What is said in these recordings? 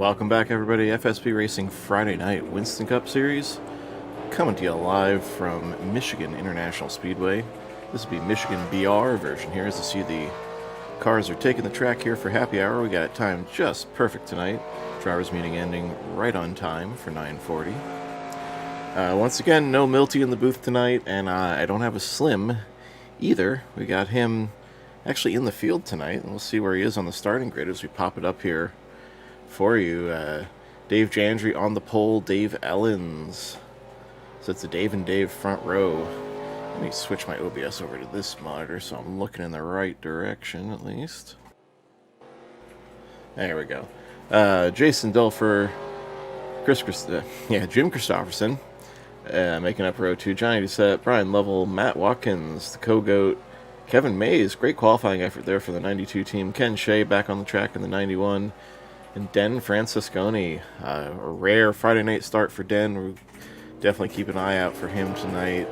Welcome back, everybody. FSP Racing Friday Night Winston Cup Series, coming to you live from Michigan International Speedway. This will be Michigan BR version here. As you see, the cars are taking the track here for happy hour. We got it timed just perfect tonight. Drivers meeting ending right on time for 9:40. Once again, no Milty in the booth tonight, and I don't have a Slim either. We got him actually in the field tonight, and we'll see where he is on the starting grid as we pop it up here for you. Dave Jandry on the pole, Dave Ellens. So it's the Dave and Dave front row. Let me switch my OBS over to this monitor so I'm looking in the right direction at least. There we go. Jason Dulfer, Jim Christopherson, making up row 2. Johnny Doucette, Brian Lovell, Matt Watkins, the Co-Goat, Kevin Mays, great qualifying effort there for the 92 team. Ken Shea back on the track in the 91. And Den Francisconi, a rare Friday night start for Den. We'll definitely keep an eye out for him tonight.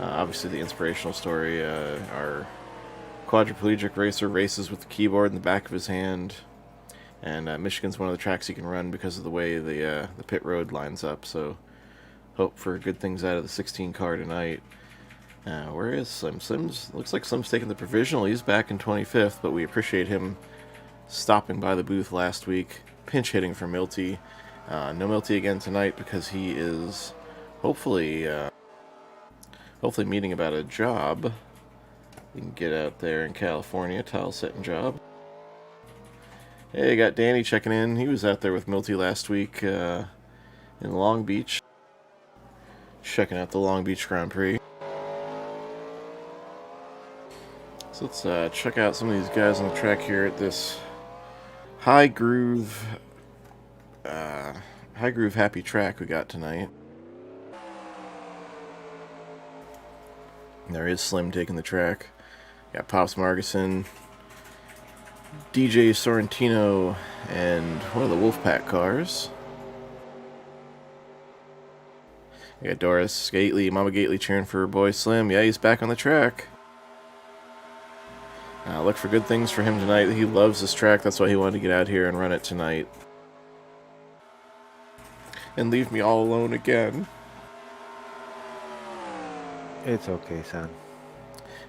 Obviously the inspirational story, our quadriplegic racer races with the keyboard in the back of his hand. And Michigan's one of the tracks he can run because of the way the pit road lines up. So hope for good things out of the 16 car tonight. Where is Slim? Looks like Slim's taking the provisional. He's back in 25th, but we appreciate him stopping by the booth last week, pinch hitting for Milty. No Milty again tonight because he is hopefully meeting about a job. He can get out there in California, tile setting job. Hey, got Danny checking in. He was out there with Milty last week in Long Beach, checking out the Long Beach Grand Prix. So let's check out some of these guys on the track here at this high groove happy track we got tonight. There is Slim taking the track. Got Pops Margison, DJ Sorrentino, and one of the Wolfpack cars. We got Doris Gately, Mama Gately cheering for her boy Slim. Yeah, he's back on the track. Look for good things for him tonight. He loves this track. That's why he wanted to get out here and run it tonight. And leave me all alone again. It's okay, son.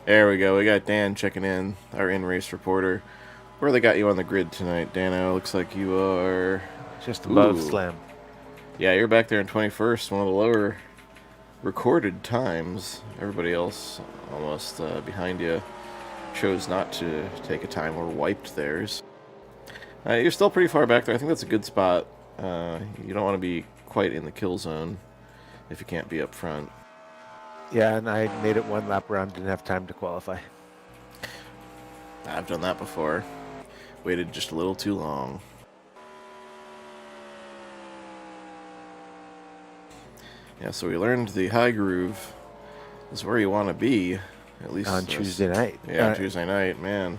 There we go. We got Dan checking in, our in-race reporter. Where they got you on the grid tonight, Dano? Looks like you are just above Slim. Yeah, you're back there in 21st, one of the lower recorded times. Everybody else almost behind you chose not to take a time or wiped theirs. You're still pretty far back there. I think that's a good spot. You don't want to be quite in the kill zone if you can't be up front. Yeah, and I made it one lap around, didn't have time to qualify. I've done that before. Waited just a little too long. Yeah, so we learned the high groove is where you want to be. At least on Tuesday night. Yeah, Tuesday night, man.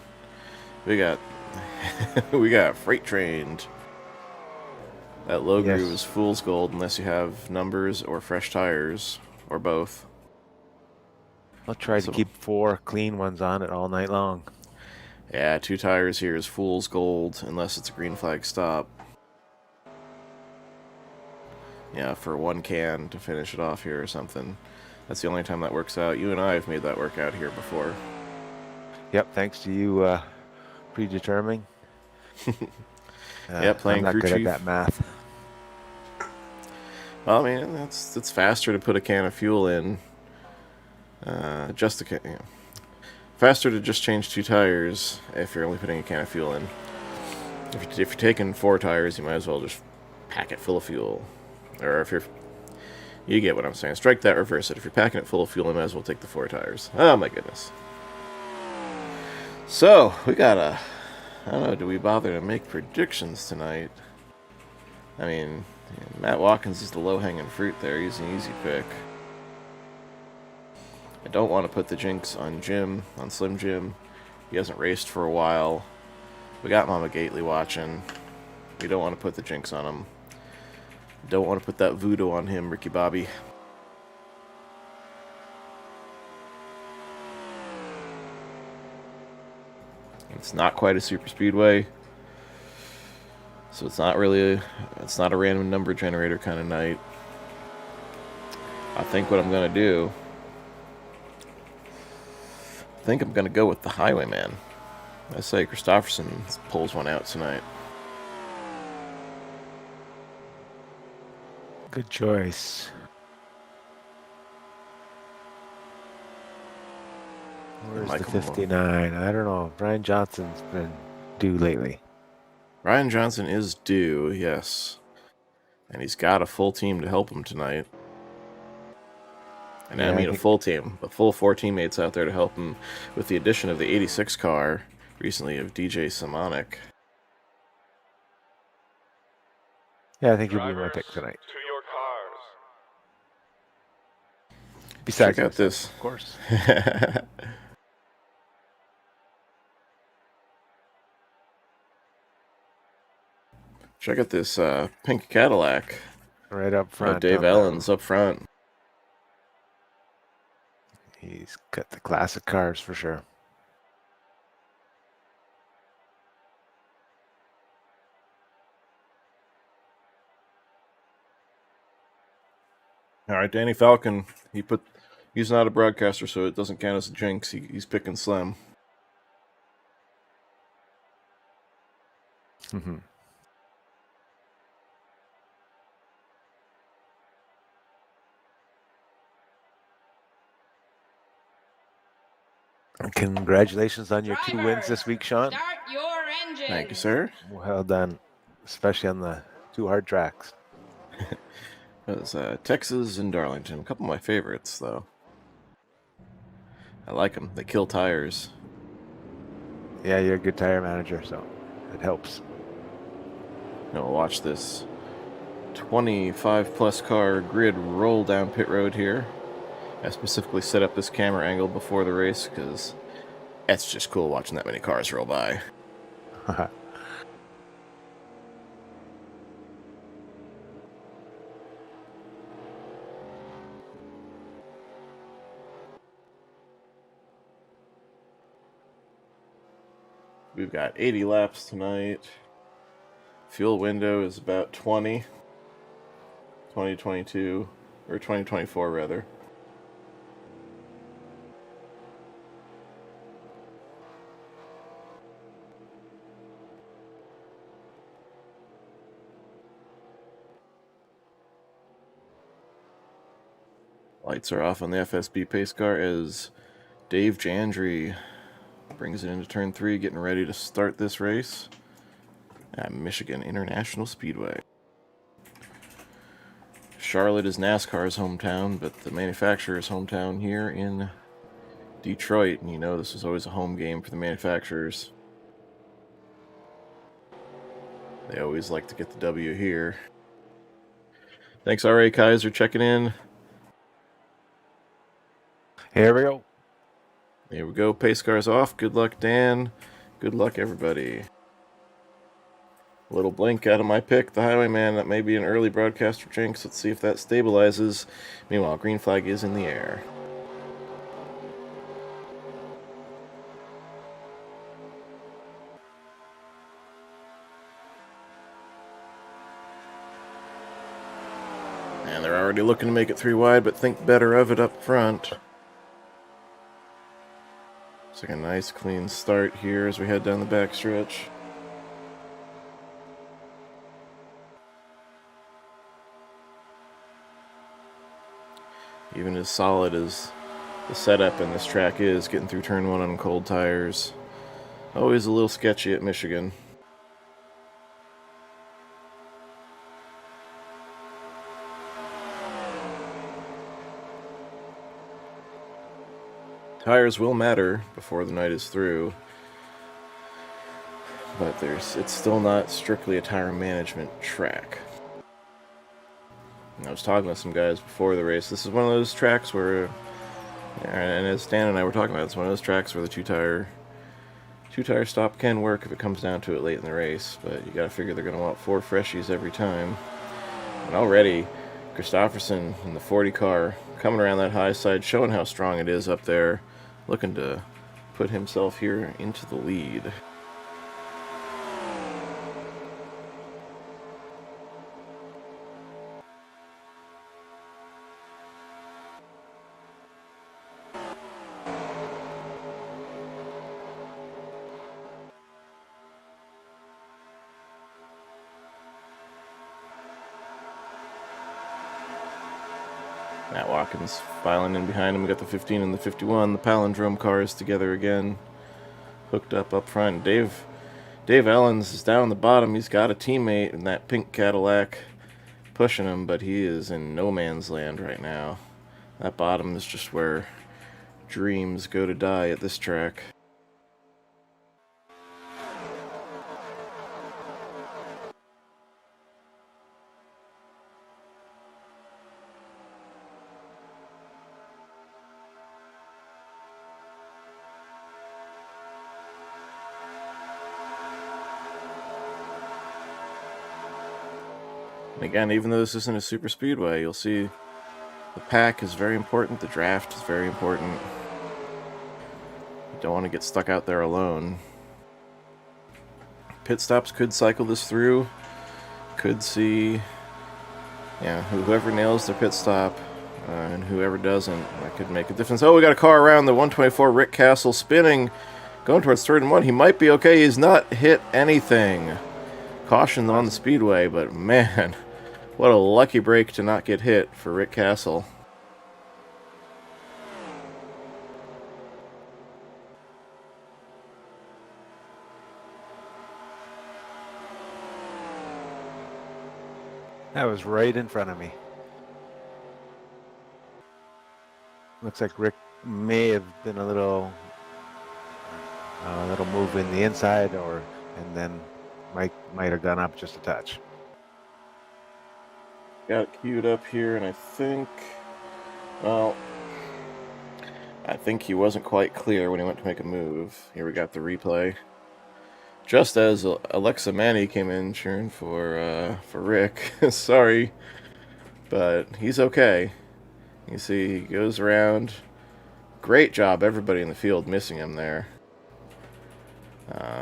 We got we got freight trained. That low groove is fool's gold unless you have numbers or fresh tires or both. I'll try to keep 4 clean ones on it all night long. Yeah, 2 tires here is fool's gold unless it's a green flag stop. Yeah, for 1 can to finish it off here or something. That's the only time that works out. You and I have made that work out here before. Yep, thanks to you predetermining. Yeah, playing I'm not crew good chief. at that math. Well, I mean, it's faster to put a can of fuel in. Faster to just change 2 tires if you're only putting a can of fuel in. If you're taking 4 tires, you might as well just pack it full of fuel. Or if you get what I'm saying. Strike that, reverse it. If you're packing it full of fuel, you might as well take the 4 tires. Oh my goodness. So, we got I don't know, do we bother to make predictions tonight? I mean, Matt Watkins is the low-hanging fruit there. He's an easy pick. I don't want to put the jinx on Slim Jim. He hasn't raced for a while. We got Mama Gately watching. We don't want to put the jinx on him. Don't want to put that voodoo on him, Ricky Bobby. It's not quite a super speedway. So it's not a random number generator kind of night. I think what I'm going to do, I'm going to go with the Highwayman. I say Christopherson pulls one out tonight. Good choice. Where's the 59? I don't know. Brian Johnson's been due lately. Brian Johnson is due, yes. And he's got a full team to help him tonight. And yeah, I mean a full team, a full 4 teammates out there to help him, with the addition of the 86 car recently of DJ Simonic. Yeah, I think he'll be my pick tonight. To your cars. Besides, check out this. Of course. Check out this pink Cadillac. Right up front. Dave Ellens up front. He's got the classic cars for sure. All right, Danny Falcon. He's not a broadcaster, so it doesn't count as a jinx. He's picking Slim. Mm-hmm. Congratulations on your 2 wins this week, Sean. Start your engine. Thank you, sir. Well done, especially on the 2 hard tracks. It was Texas and Darlington. A couple of my favorites, though. I like them. They kill tires. Yeah, you're a good tire manager, so it helps. Now we'll watch this 25-plus car grid roll down pit road here. I specifically set up this camera angle before the race because it's just cool watching that many cars roll by. We've got 80 laps tonight. Fuel window is about 2022, or 2024 rather. Lights are off on the FSB pace car as Dave Jandry brings it into turn 3, getting ready to start this race at Michigan International Speedway. Charlotte is NASCAR's hometown, but the manufacturer's hometown here in Detroit. And you know this was always a home game for the manufacturers. They always like to get the W here. Thanks, R.A. Kaiser, checking in. Here we go. Here we go. Pace car's off. Good luck, Dan. Good luck, everybody. A little blink out of my pick, the Highwayman. That may be an early broadcaster jinx. Let's see if that stabilizes. Meanwhile, green flag is in the air. And they're already looking to make it 3 wide, but think better of it up front. It's like a nice clean start here as we head down the backstretch. Even as solid as the setup in this track is, getting through turn 1 on cold tires, always a little sketchy at Michigan. Tires will matter before the night is through, but it's still not strictly a tire management track. I was talking with some guys before the race. This is one of those tracks where, and as Stan and I were talking about, it's one of those tracks where the two-tire stop can work if it comes down to it late in the race, but you got to figure they're going to want 4 freshies every time. And already, Christopherson in the 40 car coming around that high side, showing how strong it is up there, looking to put himself here into the lead. Matt Watkins filing in behind him. We got the 15 and the 51. The palindrome cars together again. Hooked up front. Dave Ellens is down the bottom. He's got a teammate in that pink Cadillac pushing him, but he is in no man's land right now. That bottom is just where dreams go to die at this track. And again, even though this isn't a super speedway, you'll see the pack is very important. The draft is very important. You don't want to get stuck out there alone. Pit stops could cycle this through. Could see, yeah, whoever nails their pit stop and whoever doesn't, that could make a difference. Oh, we got a car around the 124. Rick Castle spinning, going towards third and one. He might be okay. He's not hit anything. Caution on the speedway, but man, what a lucky break to not get hit for Rick Castle. That was right in front of me. Looks like Rick may have been a little move in the inside, and then Mike might have gone up just a touch. Got it queued up here, and I think he wasn't quite clear when he went to make a move. Here we got the replay. Just as Alexa Manny came in cheering for Rick. Sorry, but he's okay. You see, he goes around. Great job, everybody in the field missing him there.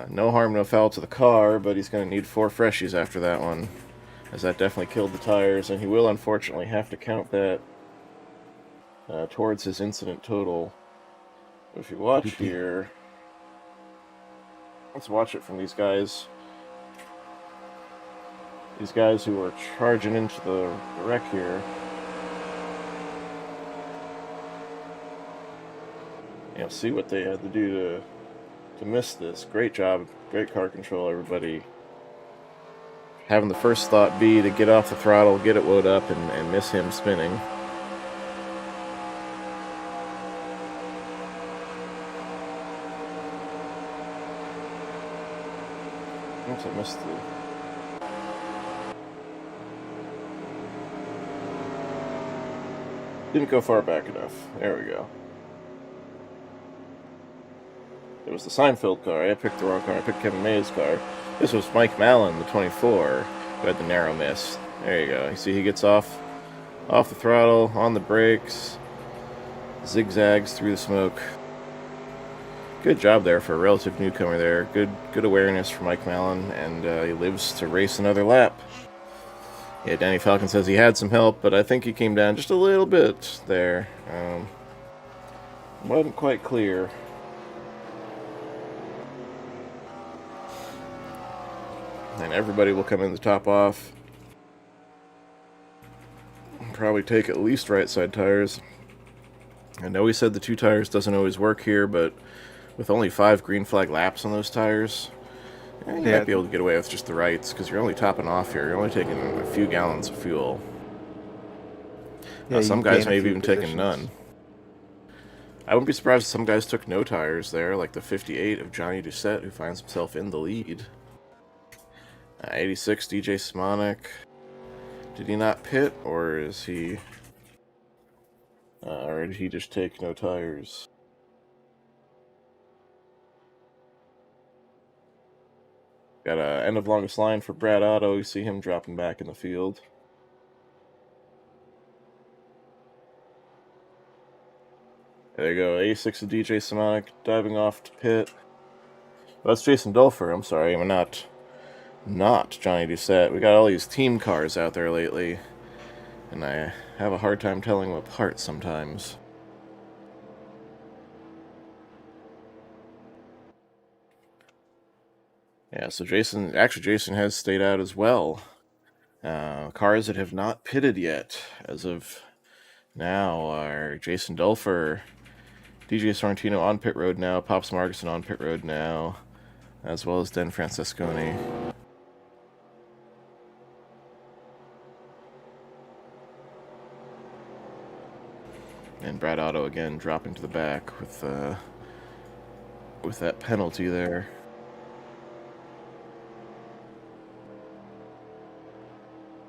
No harm, no foul to the car, but he's going to need 4 freshies after that one, as that definitely killed the tires, and he will unfortunately have to count that towards his incident total. If you watch here, let's watch it from these guys. These guys who are charging into the wreck here. You'll see what they had to do to miss this. Great job, great car control, everybody. Having the first thought be to get off the throttle, get it wound up, and miss him spinning. Oops, I missed the... Didn't go far back enough. There we go. It was the Seinfeld car. I picked the wrong car. I picked Kevin May's car. This was Mike Mallon, the 24, who had the narrow miss. There you go. You see he gets off the throttle, on the brakes, zigzags through the smoke. Good job there for a relative newcomer there. Good awareness for Mike Mallon, and he lives to race another lap. Yeah, Danny Falcon says he had some help, but I think he came down just a little bit there. Wasn't quite clear. And everybody will come in the top off. Probably take at least right side tires. I know he said the 2 tires doesn't always work here, but with only 5 green flag laps on those tires, you might be able to get away with just the rights, because you're only topping off here. You're only taking a few gallons of fuel. Yeah, some guys may have even taken none. I wouldn't be surprised if some guys took no tires there, like the 58 of Johnny Doucette, who finds himself in the lead. 86 DJ Simonik. Did he not pit, or is he... or did he just take no tires? Got a end of longest line for Brad Otto. You see him dropping back in the field. There you go. 86 of DJ Simonik diving off to pit. Oh, that's Jason Dulfer. I'm sorry. I'm not Johnny Doucette. We got all these team cars out there lately, and I have a hard time telling them apart sometimes. Yeah, so Jason has stayed out as well. Cars that have not pitted yet as of Now our Jason Dulfer, DJ Sorrentino on pit road now, Pops Marguson on pit road now, as well as Den Francesconi. And Brad Otto again dropping to the back with that penalty there.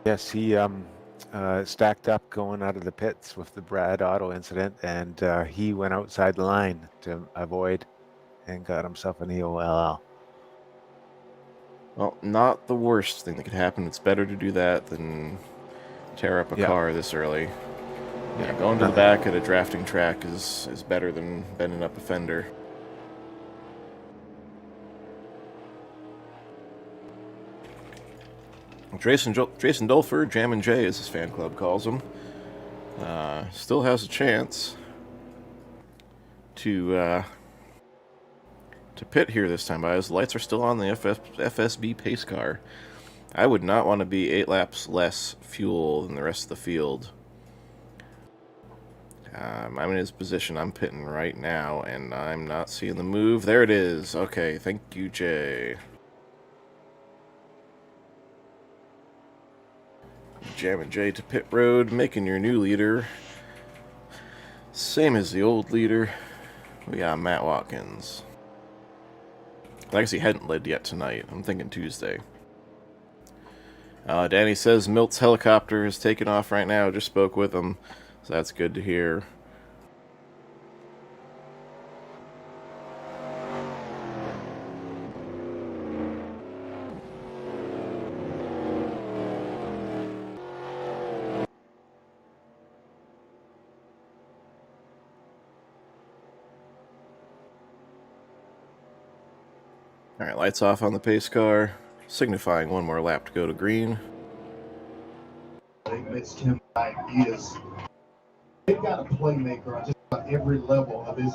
Yes, he stacked up going out of the pits with the Brad Otto incident, and he went outside the line to avoid and got himself an EOLL. Well, not the worst thing that could happen. It's better to do that than tear up a car this early. Yeah, going to the back at a drafting track is better than bending up a fender. Jason Dulfer, Jammin' Jay as his fan club calls him, still has a chance to pit here this time, guys. The lights are still on the FSB pace car. I would not want to be 8 laps less fuel than the rest of the field. I'm in his position. I'm pitting right now, and I'm not seeing the move. There it is. Okay, thank you, Jay. Jammin' Jay to pit road, making your new leader. Same as the old leader. We got Matt Watkins. I guess he hadn't led yet tonight. I'm thinking Tuesday. Danny says Milt's helicopter is taking off right now. Just spoke with him, so that's good to hear. Alright, lights off on the pace car, signifying one more lap to go to green. They missed him ideas. They've got a playmaker on just about every level of his.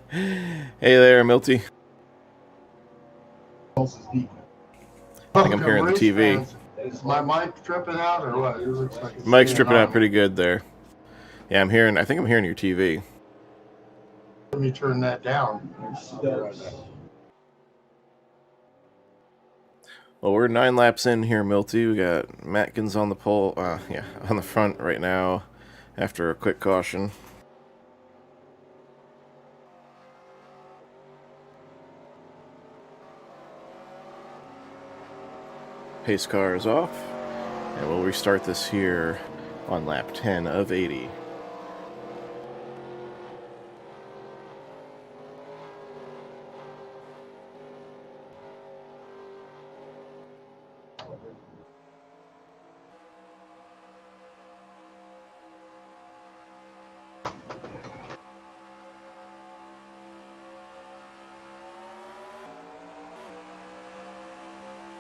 Hey there, Milty. I think I'm hearing the TV. Is my mic tripping out or what? It looks like it's Mike's tripping out pretty good there. Yeah, I think I'm hearing your TV. Let me turn that down. Well, we're 9 laps in here, Milty. We got Matkins on the pole, on the front right now after a quick caution. Pace car is off, and we'll restart this here on lap 10 of 80.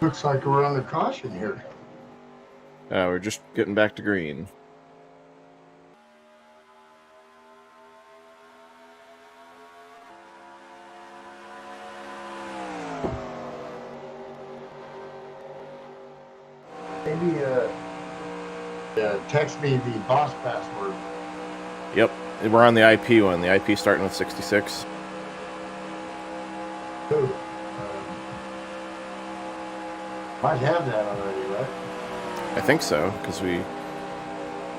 Looks like we're on the caution here. We're just getting back to green. Maybe text me the boss password. Yep, we're on the IP one. The IP starting with 66. Good. Might have that already, right? I think so, because I'm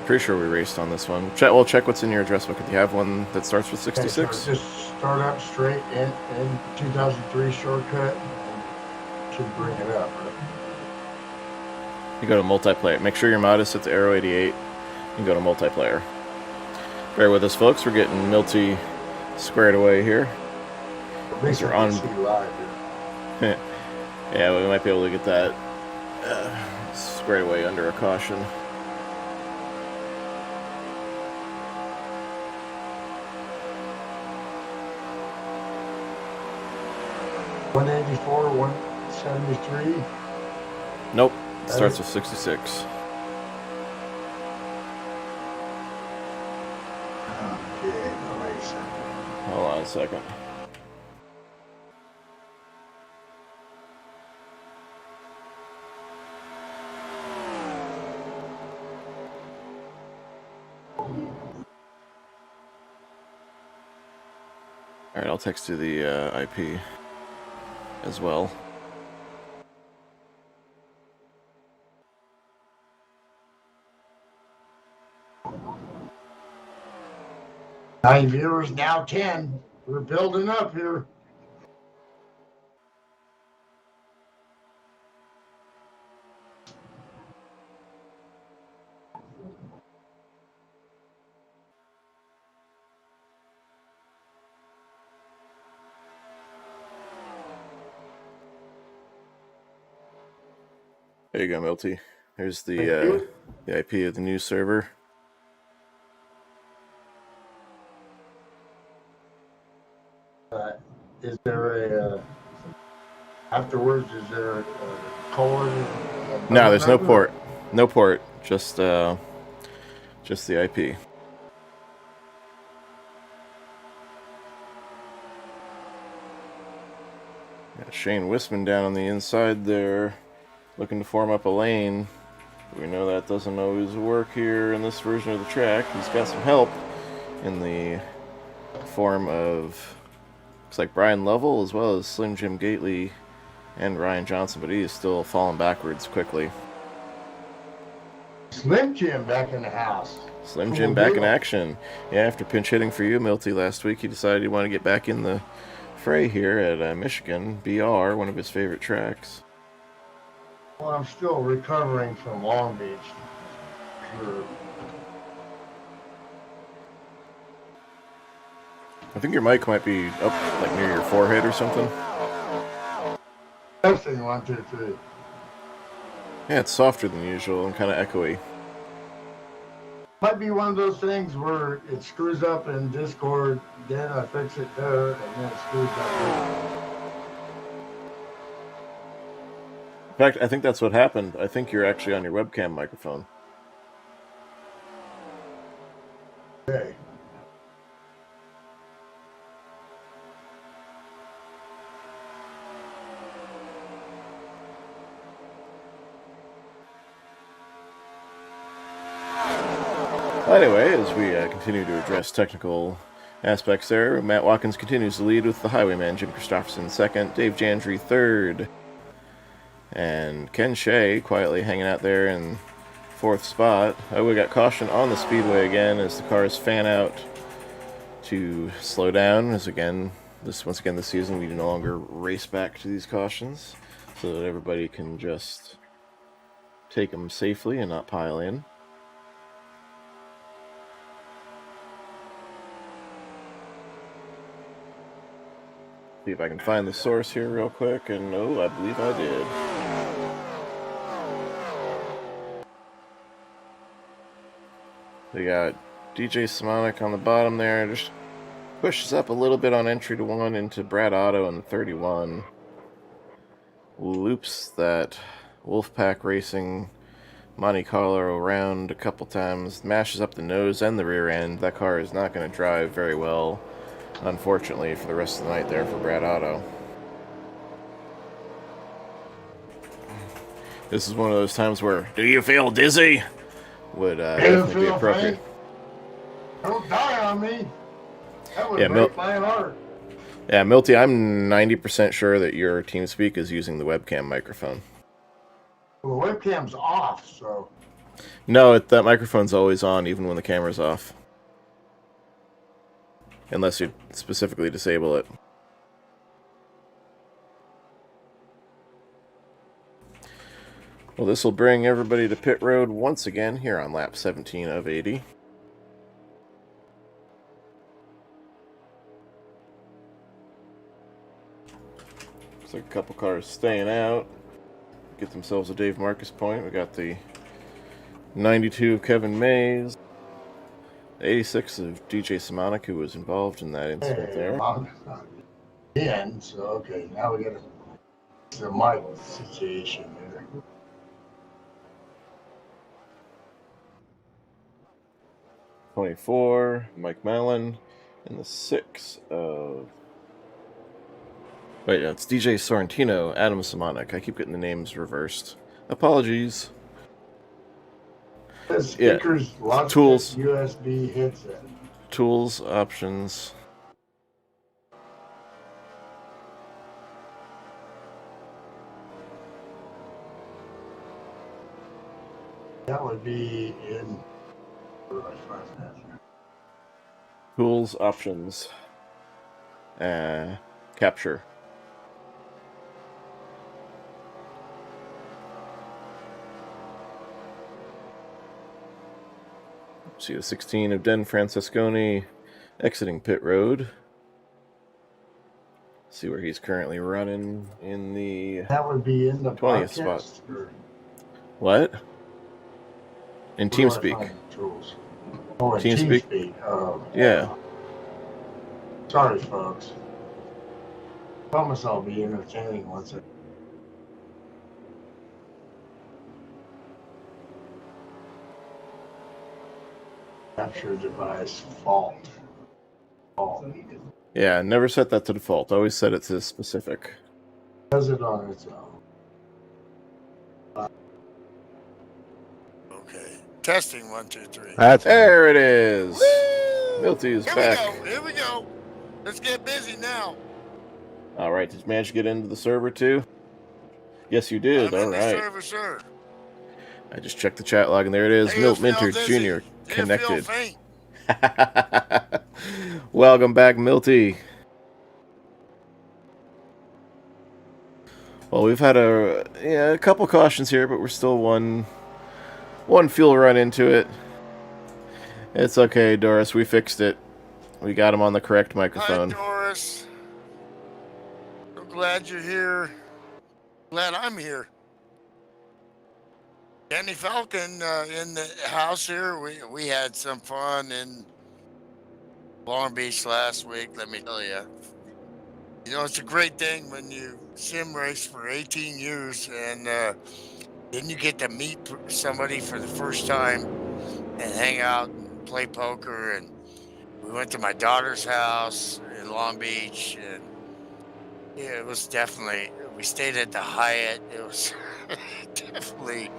pretty sure we raced on this one. We'll check what's in your address book. Do you have one that starts with 66? Okay, so just start up straight in 2003 shortcut. And should bring it up, right? You go to multiplayer. Make sure your mod is set to Aero 88. You go to multiplayer. Bear with us, folks. We're getting Milty squared away here. These are on. Yeah, we might be able to get that squared away under a caution. $184, 173. Nope, it starts with 66. Okay, nice. Hold on a second. Alright, I'll text you the IP as well. Nine viewers, now 10. We're building up here. There you go, Milty. Here's Thank the you. IP of the new server. Is there a afterwards? Is there a colon? No, there's no port. No port. Just the IP. Got Shane Wisman down on the inside there, looking to form up a lane. We know that doesn't always work here in this version of the track. He's got some help in the form of, looks like Brian Lovell as well as Slim Jim Gately and Ryan Johnson, but he is still falling backwards quickly. Slim Jim back in the house. Slim Jim back in action. Yeah, after pinch hitting for you, Milty, last week, he decided he wanted to get back in the fray here at Michigan, BR, one of his favorite tracks. Well, I'm still recovering from Long Beach. Sure. I think your mic might be up like near your forehead or something. Testing 1, 2, 3. Yeah, it's softer than usual and kind of echoey. Might be one of those things where it screws up in Discord, then I fix it there, and then it screws up here. In fact, I think that's what happened. I think you're actually on your webcam microphone. Okay. Anyway, as we continue to address technical aspects there, Matt Watkins continues to lead with the Highwayman, Jim Christopherson second, Dave Jandry third, and Ken Shea quietly hanging out there in fourth spot. We got caution on the speedway again as the cars fan out to slow down. As once again this season, we no longer race back to these cautions so that everybody can just take them safely and not pile in. See if I can find the source here real quick, and I believe I did. We got DJ Simonik on the bottom there, just pushes up a little bit on entry to 1 into Brad Otto in the 31. Loops that Wolfpack Racing Monte Carlo around a couple times, mashes up the nose and the rear end. That car is not going to drive very well, unfortunately, for the rest of the night there for Brad Otto. This is one of those times where, do you feel dizzy? Would definitely be appropriate. Don't die on me. That would break my heart. Yeah, Milty, I'm 90% sure that your TeamSpeak is using the webcam microphone. Well, the webcam's off, so... No, that microphone's always on, even when the camera's off. Unless you specifically disable it. Well, this will bring everybody to pit road once again here on lap 17 of 80. Looks like a couple cars staying out. Get themselves a Dave Marcus point. We got the 92 of Kevin Mays. 86 of DJ Simonik, who was involved in that incident there. Again, so okay, now we got the mic situation there. .24, Mike Mallon, and the 6 of... Wait, it's DJ Sorrentino, Adam Simonik. I keep getting the names reversed. Apologies. Speakers, yeah. Tools, USB headset. Tools, options. That would be in. Where do I find that? Tools, options, capture. See the 16 of Den Francesconi exiting pit road. See where he's currently running in the That would be in the 20th spot. podcast. Or What? In where do I TeamSpeak. find the tools? Oh, in TeamSpeak? TeamSpeak. Oh, Yeah. Sorry, folks. Promise I'll be entertaining once it. Capture device fault. Yeah, never set that to default. Always set it to specific. Does it on its own. Okay. Testing 1, 2, 3. That's There it is. Woo! Milty's Here back. we go. Here we go. Let's get busy now. All right, did you manage to get into the server too? Yes, you did. I'm All in right. the server, sir. I just checked the chat log, and there it is. Hey, Milt you feel Minter dizzy? Jr. You feel connected. faint? Welcome back, Milty. Well, we've had a couple cautions here, but we're still one fuel run into it. It's okay, Doris. We fixed it. We got him on the correct microphone. Hi, Doris. So glad you're here. Glad I'm here. Danny Falcon in the house here. We had some fun in Long Beach last week, let me tell you. You know, it's a great thing when you sim race for 18 years and then you get to meet somebody for the first time and hang out and play poker. And we went to my daughter's house in Long Beach, and yeah, it was definitely, we stayed at the Hyatt. It was definitely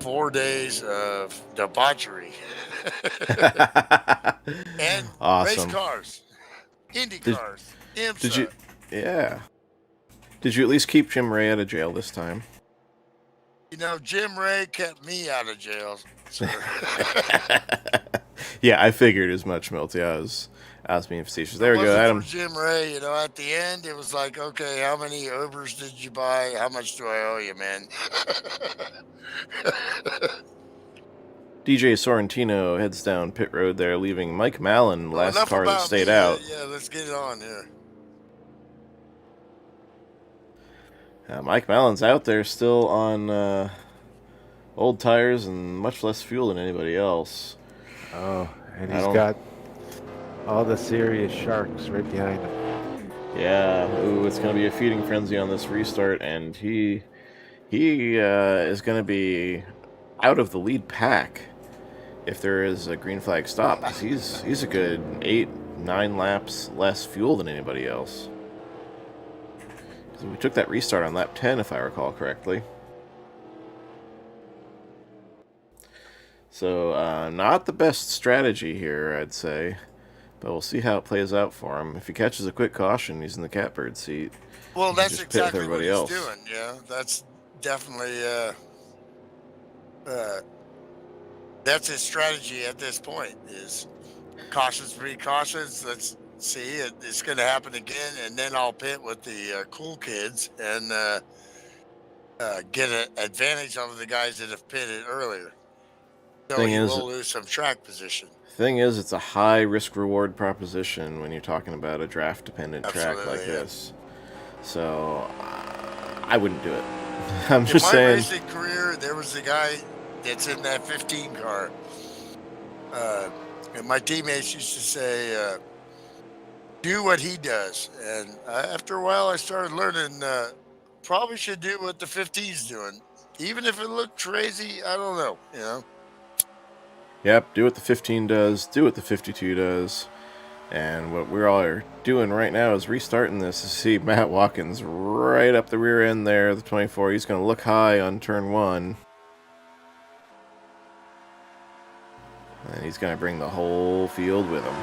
4 days of debauchery and race Awesome. cars, Indy cars, IMSA. Did you? Yeah. Did you at least keep Jim Ray out of jail this time? You know, Jim Ray kept me out of jail, sir. Yeah, I figured as much, Milty. I was being facetious. There we go, Wasn't Adam. for Jim Ray, you know, at the end, it was like, okay, how many Ubers did you buy? How much do I owe you, man? DJ Sorrentino heads down pit road there, leaving Mike Mallon, last Enough car that about stayed me. out. Yeah, let's get it on here. Mike Mallon's out there still on old tires and much less fuel than anybody else. Oh, and he's got all the serious sharks right behind him. Yeah, ooh, it's going to be a feeding frenzy on this restart, and he is going to be out of the lead pack if there is a green flag stop, because he's a good 8-9 laps less fuel than anybody else. So we took that restart on lap 10, if I recall correctly. So, not the best strategy here, I'd say. But we'll see how it plays out for him. If he catches a quick caution, he's in the catbird seat. Well, that's just pit with exactly what everybody he's else. doing. Yeah, that's definitely that's his strategy at this point. Is cautious, precautions. Let's see, it's going to happen again, and then I'll pit with the cool kids and get an advantage over the guys that have pitted earlier. So Thing he is, will lose some track position. Thing is, it's a high risk-reward proposition when you're talking about a draft-dependent track like this. So, I wouldn't do it. I'm just in my saying. racing career, there was a guy that's in that 15 car. And my teammates used to say, do what he does. And after a while, I started learning, probably should do what the 15's doing. Even if it looked crazy, I don't know, you know. Yep, do what the 15 does, do what the 52 does. And what we're all are doing right now is restarting this to see Matt Watkins right up the rear end there, the 24. He's going to look high on turn 1. And he's going to bring the whole field with him.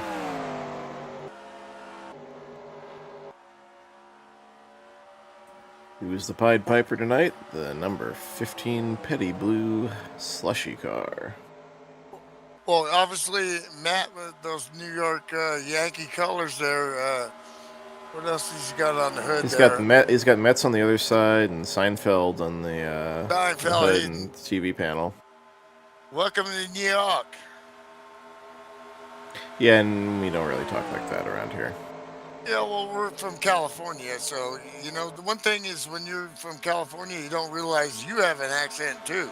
Who's the Pied Piper tonight? The number 15 Petty Blue Slushy car. Well, obviously, Matt with those New York Yankee colors there. What else has he got on the hood there? He's got Mets on the other side and Seinfeld on the Seinfeld hood hitting. and TV panel. Welcome to New York. Yeah, and we don't really talk like that around here. Yeah, well, we're from California, so, you know, the one thing is when you're from California, you don't realize you have an accent, too.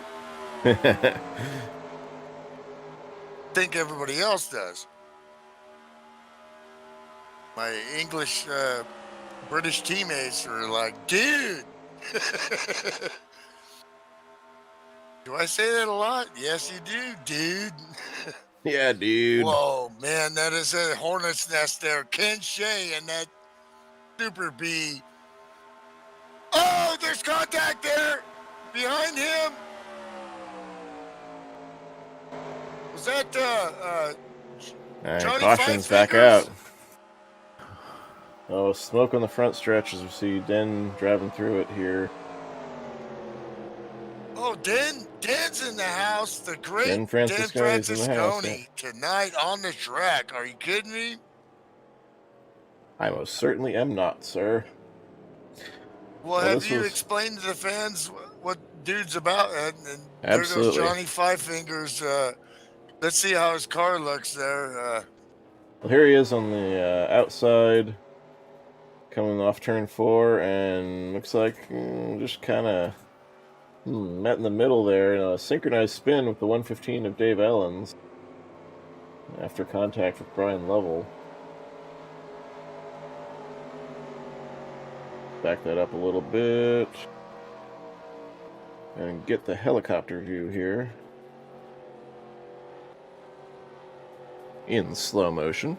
Think everybody else does. My English, British teammates are like, dude. Do I say that a lot? Yes, you do, dude. Yeah, dude. Whoa, man, that is a hornet's nest there. Ken Shea and that Super B. Oh, there's contact there behind him. Was that Johnny caution's Five back out. Fingers? Oh, smoke on the front stretch as we see Den driving through it here. Oh, Dan's in the house. The great Dan Francisconi's in the house, yeah. tonight on the track. Are you kidding me? I most certainly am not, sir. Well, have you explained to the fans what dude's about? And Absolutely. There goes Johnny Five Fingers. Let's see how his car looks there. Well, here he is on the outside, coming off turn 4, and looks like just kind of met in the middle there in a synchronized spin with the 115 of Dave Ellens after contact with Brian Lovell. Back that up a little bit and get the helicopter view here in slow motion.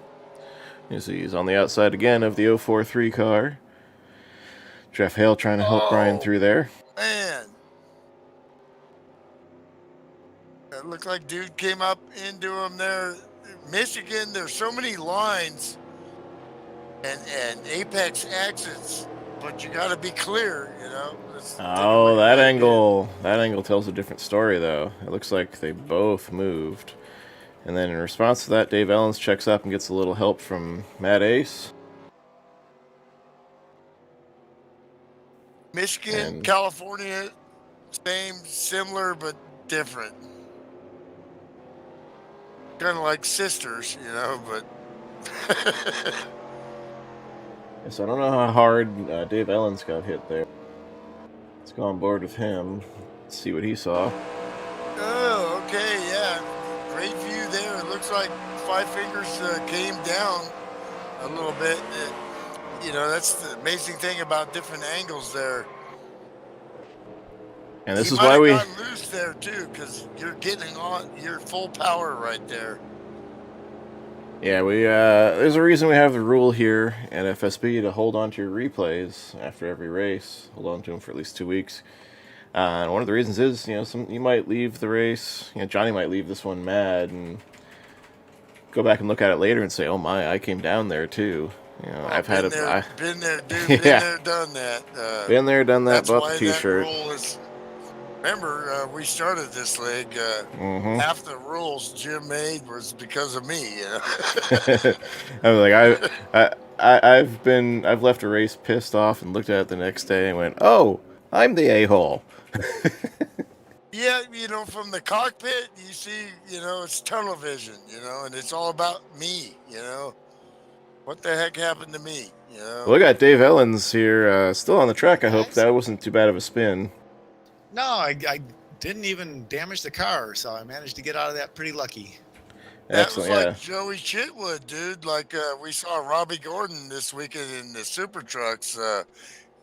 You see he's on the outside again of the 043 car. Jeff Hale trying to help Brian through there. Man. It looked like dude came up into him there. Michigan, there's so many lines and apex exits, but you got to be clear, you know. Oh, that angle tells a different story, though. It looks like they both moved. And then in response to that, Dave Ellens checks up and gets a little help from Matt Ace. Michigan, California, similar, but different. Kind of like sisters, you know, but... So I don't know how hard Dave Ellens got hit there. Let's go on board with him. Let's see what he saw. Oh, okay, yeah. Great view there. It looks like Five Fingers came down a little bit. You know, that's the amazing thing about different angles there. And this is why we got loose there too, because you're getting on your full power right there. Yeah, there's a reason we have the rule here at FSB to hold on to your replays after every race. Hold on to them for at least 2 weeks. And one of the reasons is, you know, you might leave the race. You know, Johnny might leave this one mad and go back and look at it later and say, "Oh my, I came down there too." You know, I've been there, dude. Been there, done that. Been there, done that. Bought the T-shirt. Remember, we started this league. Half the rules Jim made was because of me. You know? I was like, I've left a race pissed off and looked at it the next day and went, "Oh, I'm the a-hole." Yeah, you know, from the cockpit, you see, you know, it's tunnel vision, you know, and it's all about me, you know. What the heck happened to me, you know? Well, we got Dave Ellens here, still on the track. I hope that wasn't too bad of a spin. No, I didn't even damage the car, so I managed to get out of that pretty lucky. Excellent, that was like Joey Chitwood, dude. Like we saw Robbie Gordon this weekend in the Super Trucks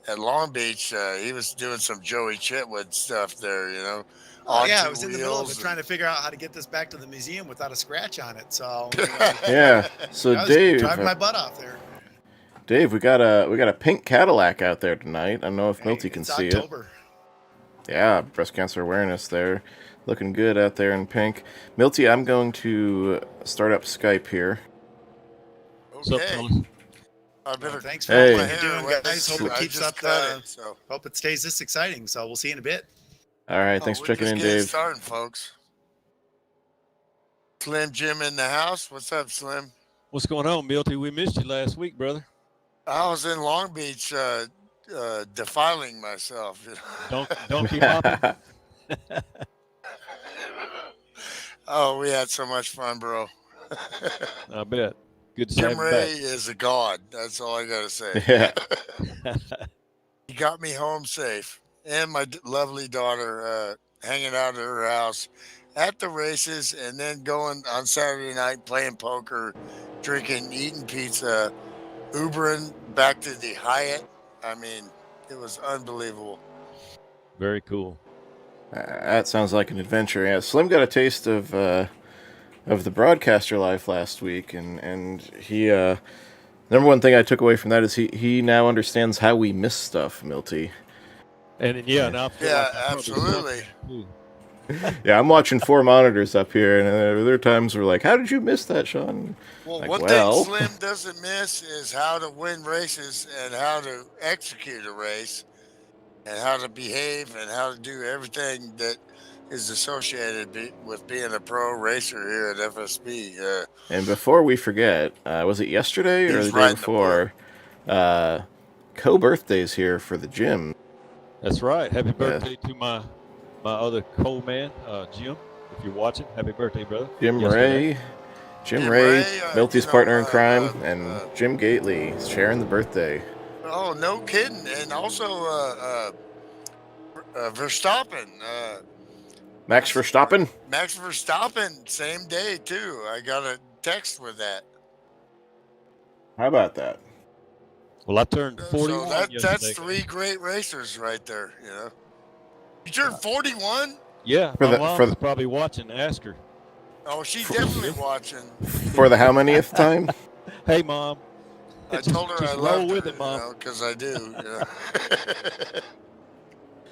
at Long Beach. He was doing some Joey Chitwood stuff there, you know. Oh, yeah, I was in the middle of it trying to figure out how to get this back to the museum without a scratch on it. So you know, yeah. So I was Dave, driving my butt off there. Dave, we got a pink Cadillac out there tonight. I don't know if Milty can see October. it. Yeah, breast cancer awareness there. Looking good out there in pink. Milty, I'm going to start up Skype here. Okay. I better Thanks for Hey. all you're doing, guys. Hope it I keeps just up. cut it, so. Hope it stays this exciting. So we'll see you in a bit. All right, thanks Oh, for we're checking just in, getting Dave. started, folks. Slim Jim in the house. What's up, Slim? What's going on, Milty? We missed you last week, brother. I was in Long Beach defiling myself. Donkey hopping. Oh, we had so much fun, bro. I bet. Good to Jim have you Ray back. is a god. That's all I got to say. Yeah. He got me home safe. And my lovely daughter hanging out at her house at the races, and then going on Saturday night playing poker, drinking, eating pizza, Ubering back to the Hyatt. I mean, it was unbelievable. Very cool. That sounds like an adventure. Yeah, Slim got a taste of the broadcaster life last week, and he number one thing I took away from that is he now understands how we miss stuff, Milty. And yeah, now I feel Yeah, like I probably suck absolutely. at it, too. Yeah, I'm watching 4 monitors up here, and there are times we're like, "How did you miss that, Sean?" Well, Like, one well. thing Slim doesn't miss is how to win races and how to execute a race and how to behave and how to do everything that is associated with being a pro racer here at FSB. And before we forget, was it yesterday or He's the day riding the before? Co-birthdays here for the gym. That's right. Happy birthday to my other co-man, Jim. If you're watching, happy birthday, brother. Jim Yesterday. Ray, Jim Jim Ray, Ray, Milty's you know, partner in crime, and Jim Gately sharing the birthday. Oh, no kidding. And also Verstappen. Max Verstappen? Max Verstappen, same day, too. I got a text with that. How about that? Well, I turned 41 So yesterday. that's 3 great racers right there, you know. You turned 41? Yeah, my mom was probably watching. Ask her. Oh, she's definitely watching. For the how manyth time? Hey, Mom. I told her just I loved roll with her, it, Mom. because I do. You know?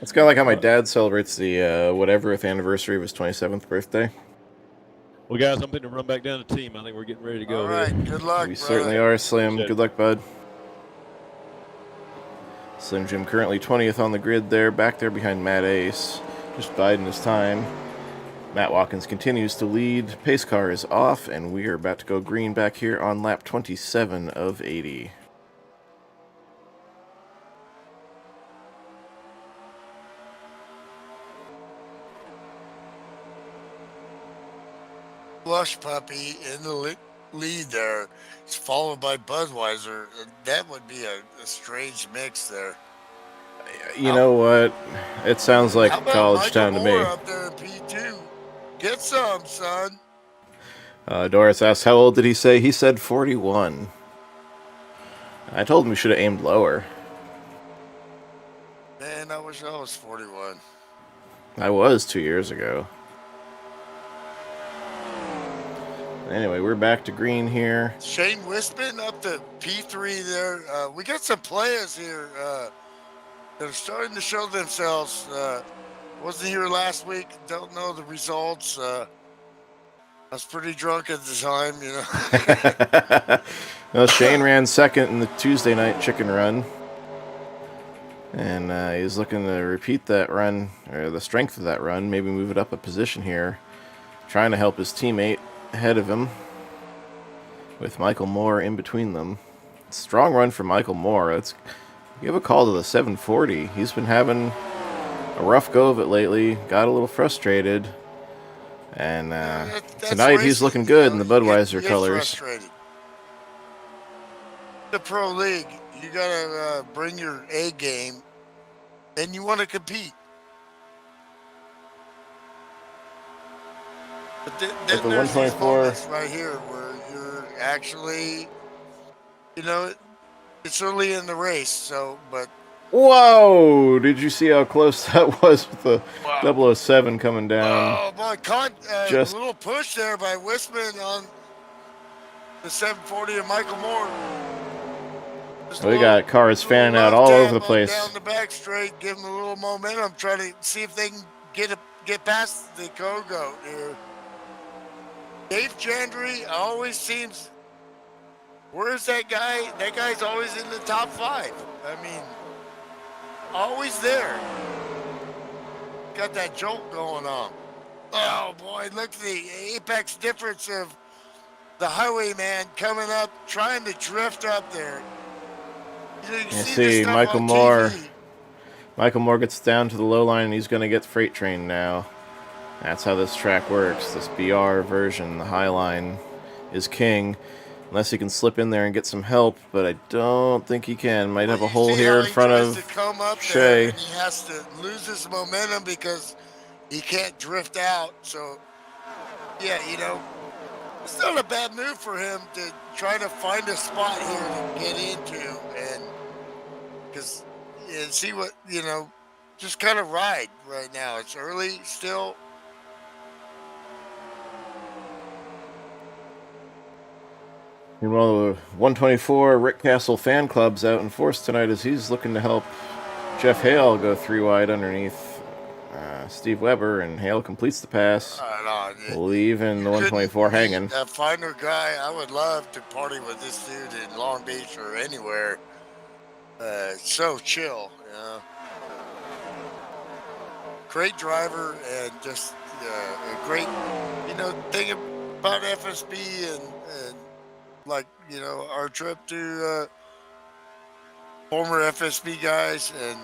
It's kind of like how my dad celebrates the whateverth anniversary of his 27th birthday. Well, guys, I'm going to run back down the team. I think we're getting ready to go. All right, here. good luck, We brother. certainly are, Slim. Appreciate Good luck, bud. Slim Jim currently 20th on the grid there, back there behind Matt Ace, just biding his time. Matt Watkins continues to lead. Pace car is off, and we are about to go green back here on lap 27 of 80. Blush Puppy in the lead there. It's followed by Budweiser. That would be a strange mix there. You know what? It sounds like How about college Michael town to me. Moore up there in P2? Get some, son. Doris asks, how old did he say? He said 41. I told him we should have aimed lower. Man, I wish I was 41. I was 2 years ago. Anyway, we're back to green here. Shane Wispin up to P3 there. We got some players here that are starting to show themselves. Wasn't here last week. Don't know the results. I was pretty drunk at the time, you know. Well, Shane ran second in the Tuesday night chicken run. And he's looking to repeat that run, or the strength of that run, maybe move it up a position here. Trying to help his teammate ahead of him, with Michael Moore in between them. Strong run for Michael Moore. Let's give a call to the 740. He's been having a rough go of it lately. Got a little frustrated. And tonight racing, he's looking good in the Budweiser you get colors. Frustrated. The pro league, you gotta bring your A game, and you want to compete. But then At the there's these 124. moments right here where you're actually, you know, it's early in the race, so, but Whoa! Did you see how close that was with the wow. 007 coming down? Oh boy, Just- a little push there by Wisman on the 740 of Michael Moore. We got cars fanning out all over the place. Down the back straight, give them a little momentum, try to see if they can get past the Go-Goat here. Dave Chandry always seems Where's that guy? That guy's always in the top 5. I mean, always there. Got that jolt going on. Oh boy, look at the apex difference of the highwayman coming up, trying to drift up there. You see this see stuff Michael on Moore. TV. Michael Moore gets down to the low line, and he's going to get freight trained now. That's how this track works. This BR version, the high line, is king. Unless he can slip in there and get some help, but I don't think he can. Might have a hole here in front of to come up Shea. there and he has to lose his momentum because he can't drift out. So, yeah, you know, it's not a bad move for him to try to find a spot here to get into and see what, you know, just kind of ride right now. It's early still. Meanwhile, the 124 Rick Castle fan club's out in force tonight as he's looking to help Jeff Hale go 3 wide underneath Steve Weber, and Hale completes the pass, leaving the 124 hanging. A finer guy. I would love to party with this dude in Long Beach or anywhere. So chill, you know. Great driver and just a great, you know, thing about FSB and like, you know, our trip to former FSB guys, and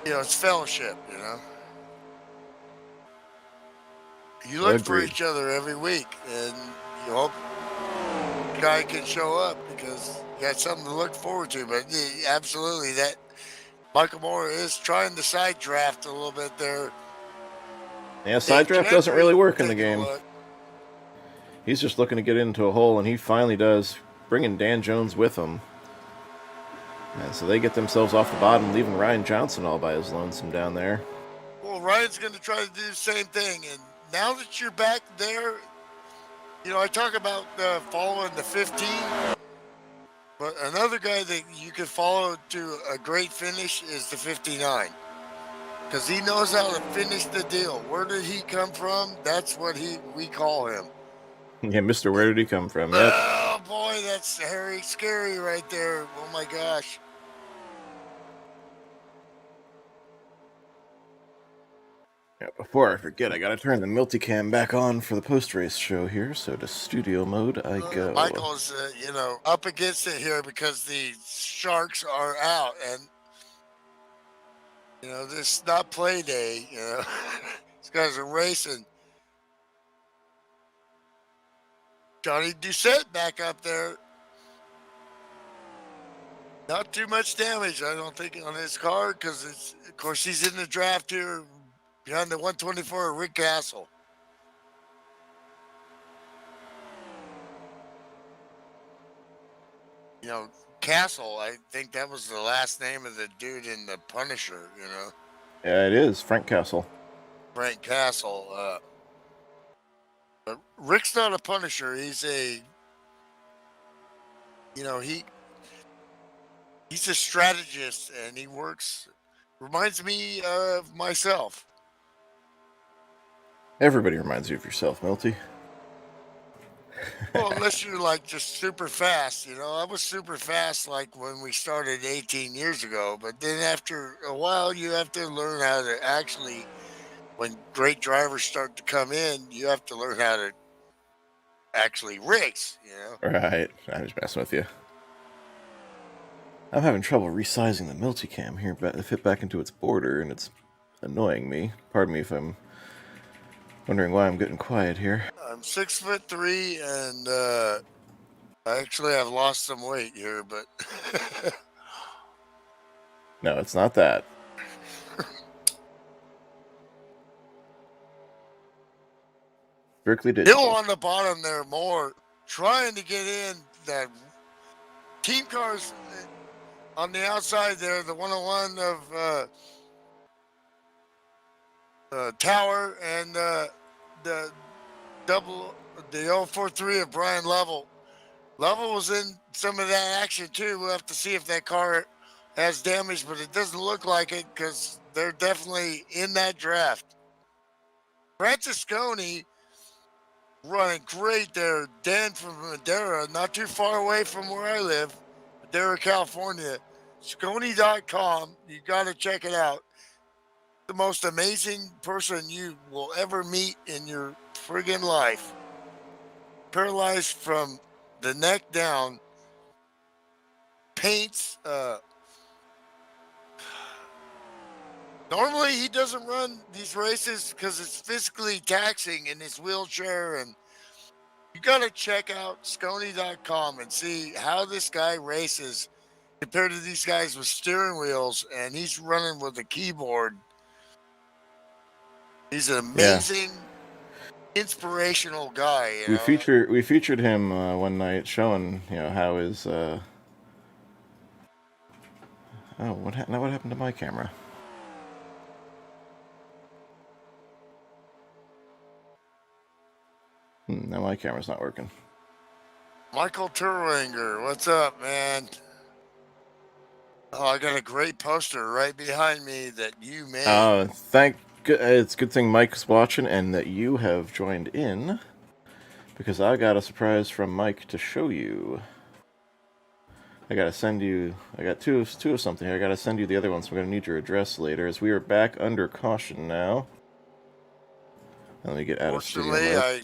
you know, it's fellowship, you know. You look for each other every week, and you hope the guy can show up because you got something to look forward to. But absolutely, that Michael Moore is trying to side draft a little bit there. Yeah, side draft doesn't really work in the game. He's just looking to get into a hole, and he finally does, bringing Dan Jones with him. And so they get themselves off the bottom, leaving Ryan Johnson all by his lonesome down there. Well, Ryan's going to try to do the same thing. And now that you're back there, you know, I talk about following the 15. But another guy that you can follow to a great finish is the 59. Because he knows how to finish the deal. Where did he come from? That's what we call him. Yeah, Mr. Where did he come from? Yep. Oh, boy, that's very scary right there. Oh, my gosh. Yeah, before I forget, I gotta turn the multicam back on for the post-race show here, so to studio mode I go. Michael's, you know, up against it here because the Sharks are out, and, you know, this is not play day, you know. These guys are racing. Johnny Doucette back up there. Not too much damage, I don't think, on his car because, it's, of course, he's in the draft here behind the 124 Rick Castle. You know, Castle, I think that was the last name of the dude in the Punisher, you know. Yeah, it is. Frank Castle. Frank Castle. But Rick's not a Punisher. He's a, you know, he's a strategist, and he works, reminds me of myself. Everybody reminds you of yourself, Milty. Well, unless you're like just super fast, you know. I was super fast like when we started 18 years ago, but then after a while, you have to learn how to actually, when great drivers start to come in, you have to learn how to actually race, you know. Right, I'm just messing with you. I'm having trouble resizing the multicam here to fit back into its border, and it's annoying me. Pardon me if I'm wondering why I'm getting quiet here. I'm 6'3", and I actually have lost some weight here, but no, it's not that. Berkeley did. Hill on the bottom there, more trying to get in. That team cars on the outside there, the 101 of Tower and the 043 of Brian Lovell. Lovell was in some of that action too. We'll have to see if that car has damage, but it doesn't look like it because they're definitely in that draft. Francisconi running great there. Dan from Madera, not too far away from where I live, Madera, California. Scony.com. You got to check it out. The most amazing person you will ever meet in your friggin' life. Paralyzed from the neck down. Paints. Normally he doesn't run these races because it's physically taxing in his wheelchair, and you got to check out Scony.com and see how this guy races compared to these guys with steering wheels, and he's running with a keyboard. He's an amazing, inspirational guy. You know? We featured him one night, showing how his. Oh, what happened to my camera? Now my camera's not working. Michael Turwinger, what's up, man? Oh, I got a great poster right behind me that you made. Oh, it's a good thing Mike's watching and that you have joined in, because I got a surprise from Mike to show you. I got two of something here. I gotta send you the other one, so I'm gonna need your address later, as we are back under caution now. And let me get out of studio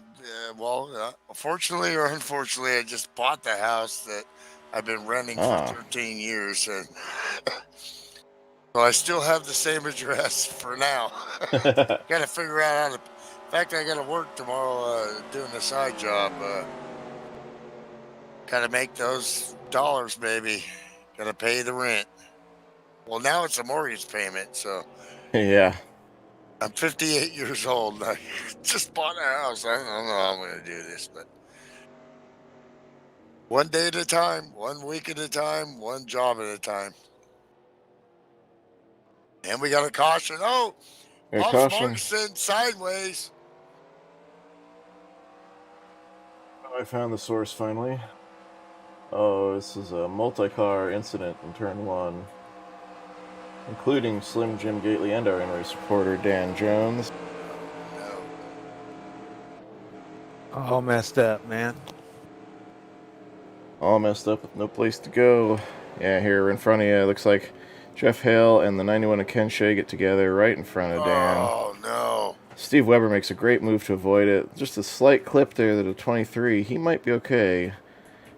mode. Fortunately or unfortunately, I just bought the house that I've been renting for 13 years, and so I still have the same address for now. Got to figure out how to. In fact, I got to work tomorrow doing a side job. Got to make those dollars, baby. Got to pay the rent. Well, now it's a mortgage payment, so. Yeah. I'm 58 years old. I just bought a house. I don't know how I'm going to do this, but one day at a time, 1 week at a time, one job at a time. And we got a caution. Oh, Bob Markson sideways. I found the source finally. Oh, this is a multi-car incident in turn 1. Including Slim Jim Gately and our in-race reporter, Dan Jones. All messed up, man. All messed up with no place to go. Yeah, here in front of you, it looks like Jeff Hale and the 91 of Ken Shea get together right in front of Dan. Oh, no. Steve Weber makes a great move to avoid it. Just a slight clip there to the 23. He might be okay.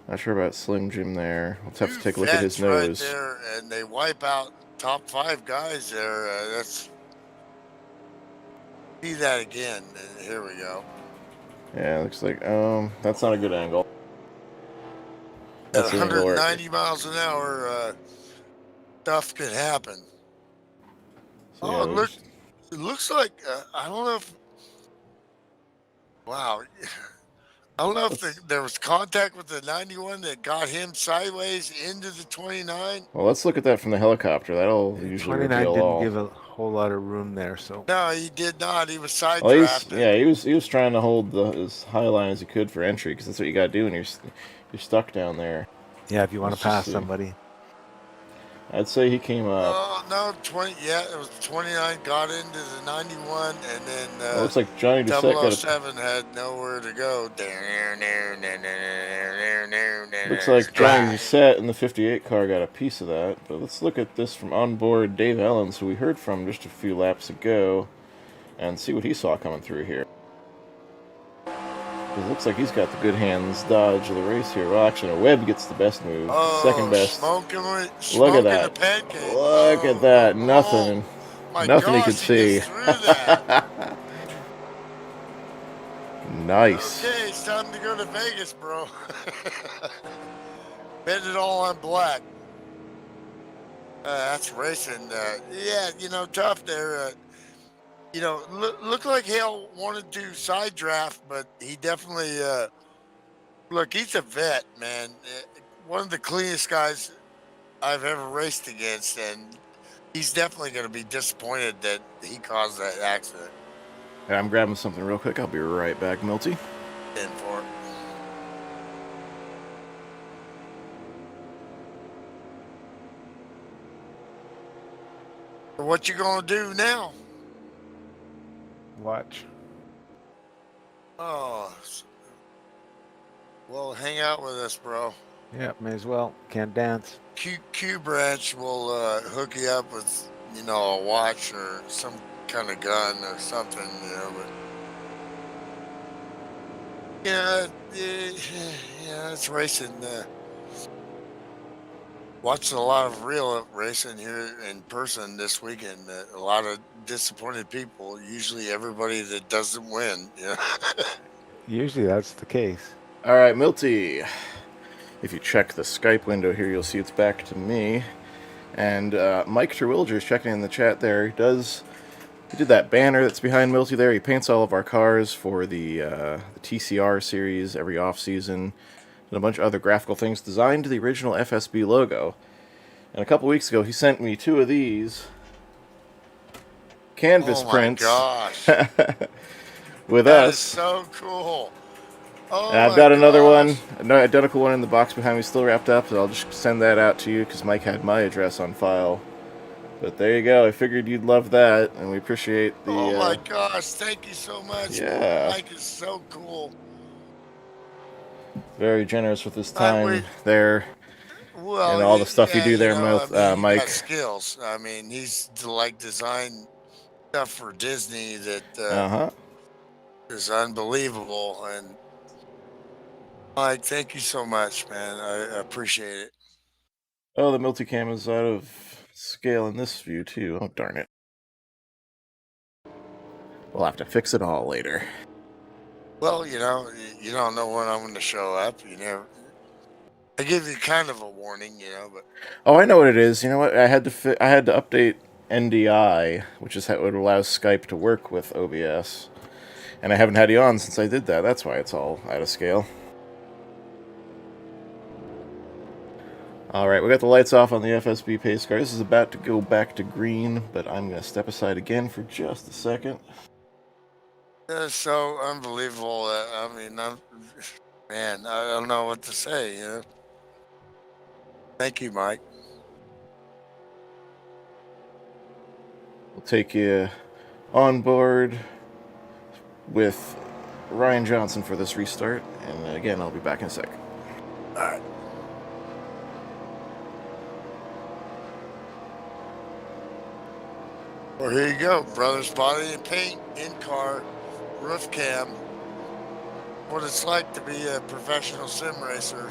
Not sure about Slim Jim there. Let's have to take a look at his nose. Right there, and they wipe out top 5 guys there. That's see that again. Here we go. Yeah, looks like that's not a good angle. At 190 miles an hour, stuff could happen. So, yeah, look! It looks like I don't know if. Wow. I don't know if there was contact with the 91 that got him sideways into the 29. Well, let's look at that from the helicopter. That'll usually 29 reveal didn't all. give a whole lot of room there, so. No, he did not. He was side drafted. He was trying to hold as high line as he could for entry, because that's what you got to do when you're stuck down there. Yeah, if you want to pass somebody. I'd say he came up. Oh, no, 20. Yeah, it was 29 got into the 91, and then it looks like Johnny Doucette 007 had nowhere to go. Looks like Johnny Doucette in the 58 car got a piece of that. But let's look at this from onboard Dave Ellens, who we heard from just a few laps ago, and see what he saw coming through here. It looks like he's got the good hands dodge of the race here. Well, actually, no, Webb gets the best move. Second best. Look at that. Look at that. Nothing. Nothing he could see. Nice. Okay, it's time to go to Vegas, bro. Bet it all on black. That's racing. Yeah, tough there. Looked like Hale wanted to side draft, but he definitely, look, he's a vet, man. One of the cleanest guys I've ever raced against, and he's definitely going to be disappointed that he caused that accident. Yeah, I'm grabbing something real quick. I'll be right back, Milty. In for it. What you going to do now? Watch. Oh, well, hang out with us, bro. Yeah, may as well. Can't dance. Q Branch will hook you up with, a watch or some kind of gun or something, but it's racing. Watched a lot of real racing here in person this weekend. A lot of disappointed people. Usually, everybody that doesn't win. Usually that's the case. All right, Milty. If you check the Skype window here, you'll see it's back to me. And Mike Terwilger is checking in the chat there. He did that banner that's behind Milty there. He paints all of our cars for the TCR series every off-season. And a bunch of other graphical things designed to the original FSB logo. And a couple weeks ago, he sent me 2 of these canvas prints. Oh my gosh. With That us. is so cool. Oh, And I've got another one, an identical one in the box behind me, still wrapped up. So I'll just send that out to you because Mike had my address on file. But there you go. I figured you'd love that, and we appreciate the. Oh my gosh! Thank you so much. Yeah. Mike is so cool. Very generous with his time there, Well, and all the stuff you do there, He Mike. got skills. I mean, he's designed stuff for Disney that is unbelievable. And Mike, thank you so much, man. I appreciate it. Oh, the multicam is out of scale in this view too. Oh, darn it. We'll have to fix it all later. Well, you don't know when I'm going to show up. I give you kind of a warning, but. Oh, I know what it is. You know what? I had to update NDI, which is what allows Skype to work with OBS, and I haven't had you on since I did that. That's why it's all out of scale. All right, we got the lights off on the FSB pace car. This is about to go back to green, but I'm going to step aside again for just a second. It's so unbelievable. I don't know what to say. Thank you, Mike. We'll take you on board with Ryan Johnson for this restart, and again, I'll be back in a sec. All right. Well, here you go, Brothers Body and Paint, in-car, roof cam. What it's like to be a professional sim racer.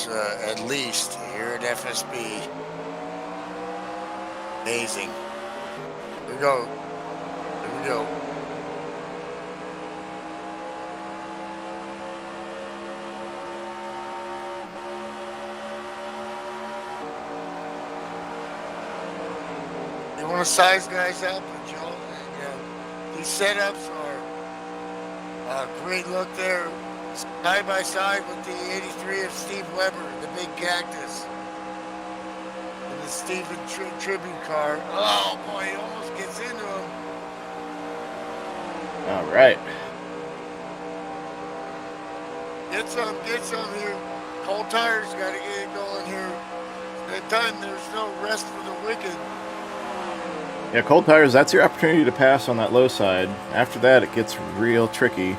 At least here at FSB. Amazing. Here we go. Here we go. You want to size guys up, Joe? These setups are a great look there. Side by side with the 83 of Steve Weber, the big cactus. And the Steven tribute car. Oh boy, he almost gets into him. All right. Get some here. Cold tires, got to get it going here. That time, there's no rest for the wicked. Yeah, cold tires, that's your opportunity to pass on that low side. After that, it gets real tricky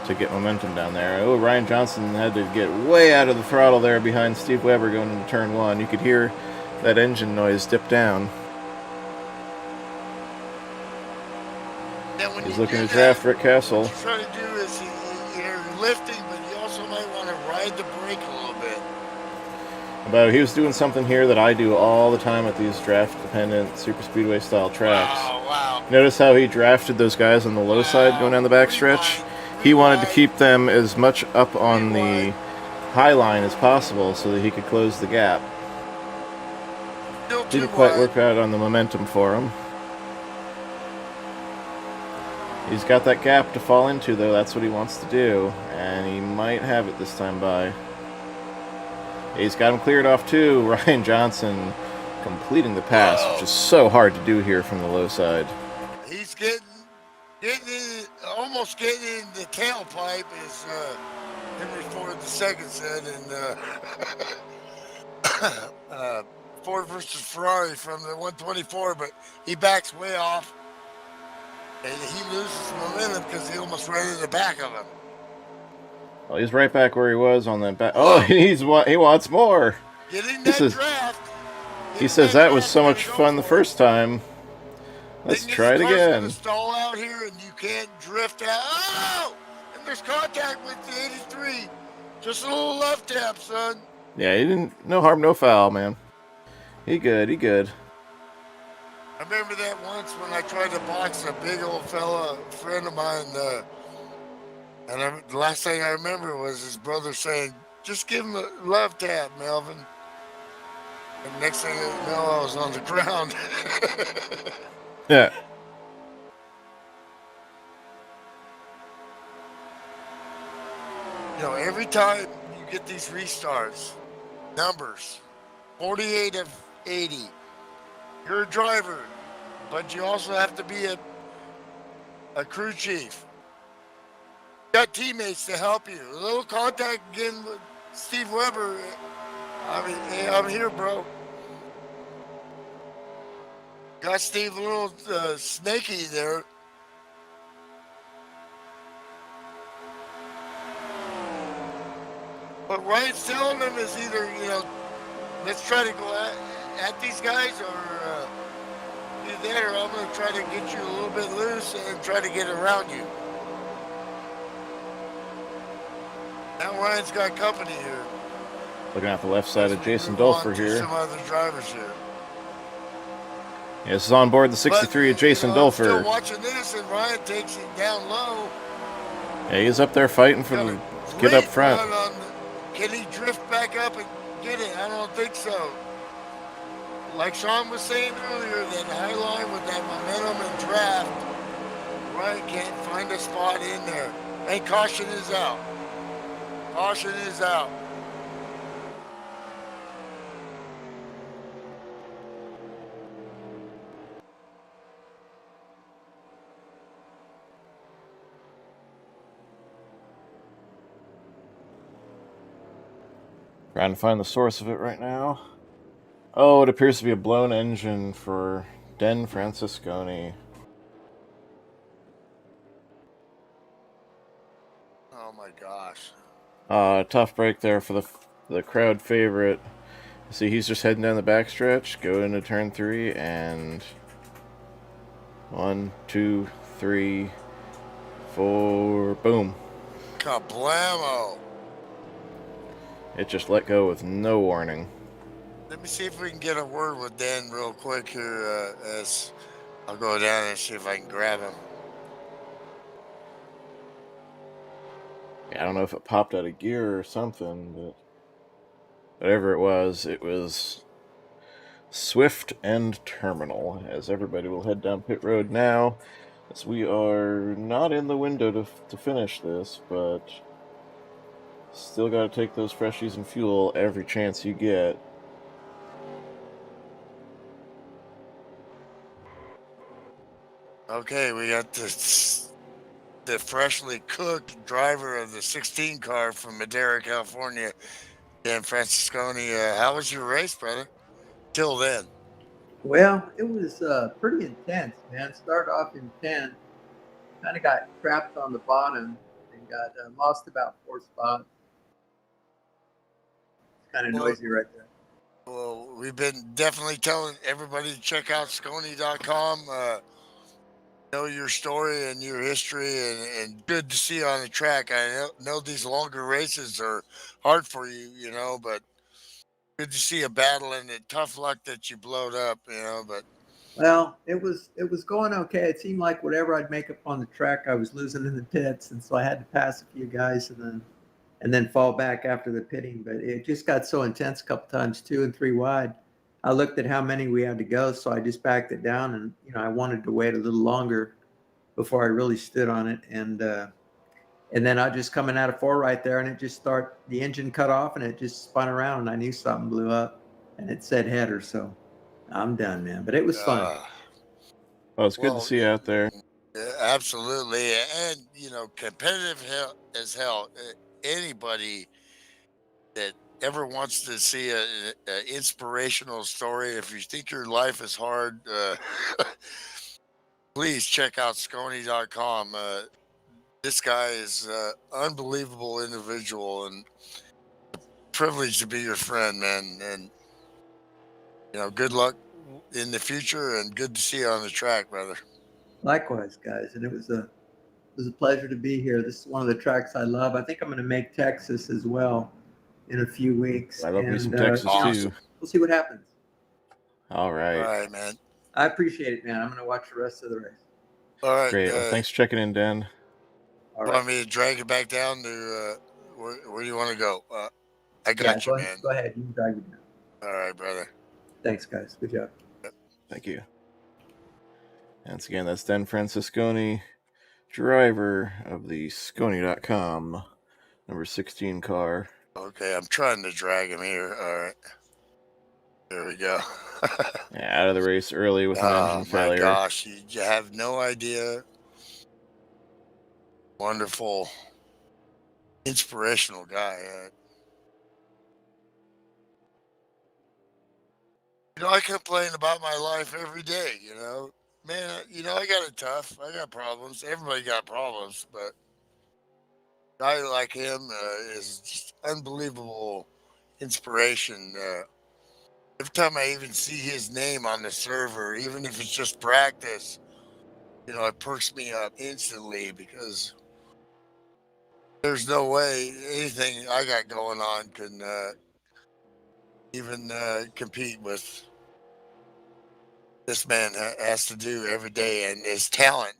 to get momentum down there. Oh, Ryan Johnson had to get way out of the throttle there behind Steve Weber going into turn 1. You could hear that engine noise dip down. He's looking to draft Rick Castle. What you try to do is you're lifting, but you also might want to ride the brake a little bit. But he was doing something here that I do all the time at these draft-dependent super speedway style tracks. Wow. Notice how he drafted those guys on the low side going down the backstretch? He wanted to keep them as much up on the high line as possible so that he could close the gap. Didn't quite work out on the momentum for him. He's got that gap to fall into, though. That's what he wants to do, and he might have it this time by. He's got him cleared off too. Ryan Johnson completing the pass, which is so hard to do here from the low side. He's almost getting in the tailpipe, as Henry Ford II said in Ford versus Ferrari from the 124, but he backs way off, and he loses momentum because he almost ran in the back of him. Well, he's right back where he was on that back. Oh, he wants more. Getting that draft. He says that was so much fun the first time. Let's try it again. Stall out here, and you can't drift out. Oh! And there's contact with the 83. Just a little left tap, son. Yeah, he didn't. No harm, no foul, man. He good. I remember that once when I tried to box a big old fella, friend of mine, and the last thing I remember was his brother saying, "Just give him a love tap, Melvin." And next thing I know, I was on the ground. Yeah. You know, every time you get these restarts, numbers, 48 of 80, you're a driver, but you also have to be a crew chief. You got teammates to help you. A little contact again with Steve Weber. I mean, hey, I'm here, bro. Got Steve a little snaky there. What Ryan's telling them is either, let's try to go at these guys, or do that, or I'm going to try to get you a little bit loose and try to get around you. Now Ryan's got company here. Looking at the left side of Jason Dulfer here. Some other drivers here. Yeah, this is on board the 63 of Jason Dulfer. I'm still watching this, and Ryan takes it down low. Yeah, he's up there fighting for the get up front. Can he drift back up and get it? I don't think so. Like Sean was saying earlier, that high line with that momentum and draft, Ryan can't find a spot in there. And caution is out. Caution is out. Trying to find the source of it right now. Oh, it appears to be a blown engine for Den Francisconi. Oh my gosh. Tough break there for the crowd favorite. See, he's just heading down the backstretch, go into turn 3, and 1, 2, 3, 4, boom. Kablamo. It just let go with no warning. Let me see if we can get a word with Dan real quick here, as I'll go down and see if I can grab him. Yeah, I don't know if it popped out of gear or something, but whatever it was swift and terminal, as everybody will head down pit road now, as we are not in the window to finish this, but still got to take those freshies and fuel every chance you get. Okay, we got the freshly cooked driver of the 16 car from Madera, California, Dan Francisconi. How was your race, brother? Till then. Well, it was pretty intense, man. Started off in 10, kind of got trapped on the bottom and got lost about 4 spots. It's kind of noisy right there. Well, we've been definitely telling everybody to check out Scony.com. Know your story and your history, and good to see you on the track. I know these longer races are hard for you, but good to see you battling it. Tough luck that you blowed up, but. Well, it was going okay. It seemed like whatever I'd make up on the track, I was losing in the pits, and so I had to pass a few guys and then fall back after the pitting. But it just got so intense a couple times, 2 and 3 wide. I looked at how many we had to go, so I just backed it down, and I wanted to wait a little longer before I really stood on it. And And then I just coming out of 4 right there, and the engine cut off, and it just spun around, and I knew something blew up, and it said header. So I'm done, man. But it was fun. Well, it's good to see you out there. Absolutely, and competitive as hell. Anybody that ever wants to see a inspirational story, if you think your life is hard, please check out Scony.com. This guy is an unbelievable individual, and privileged to be your friend, man. And good luck in the future, and good to see you on the track, brother. Likewise, guys, and it was a pleasure to be here. This is one of the tracks I love. I think I'm going to make Texas as well in a few weeks. I love me some Texas awesome. too. We'll see what happens. All right. All right, man. I appreciate it, man. I'm going to watch the rest of the race. All right. Great. Well, thanks for checking in, Dan. All Want right. me to drag it back down to where do you want to go? I got you, man. Go ahead. You can drag me down. All right, brother. Thanks, guys. Good job. Thank you. Once again, that's Dan Francisconi, driver of the Scony.com number 16 car. Okay, I'm trying to drag him here. All right. There we go. Yeah, out of the race early with an engine failure. Oh, my gosh. You have no idea. Wonderful, inspirational guy. I complain about my life every day, Man, I got it tough. I got problems. Everybody got problems, but a guy like him is just unbelievable inspiration. Every time I even see his name on the server, even if it's just practice, it perks me up instantly, because there's no way anything I got going on can even compete with this man has to do every day, and his talent.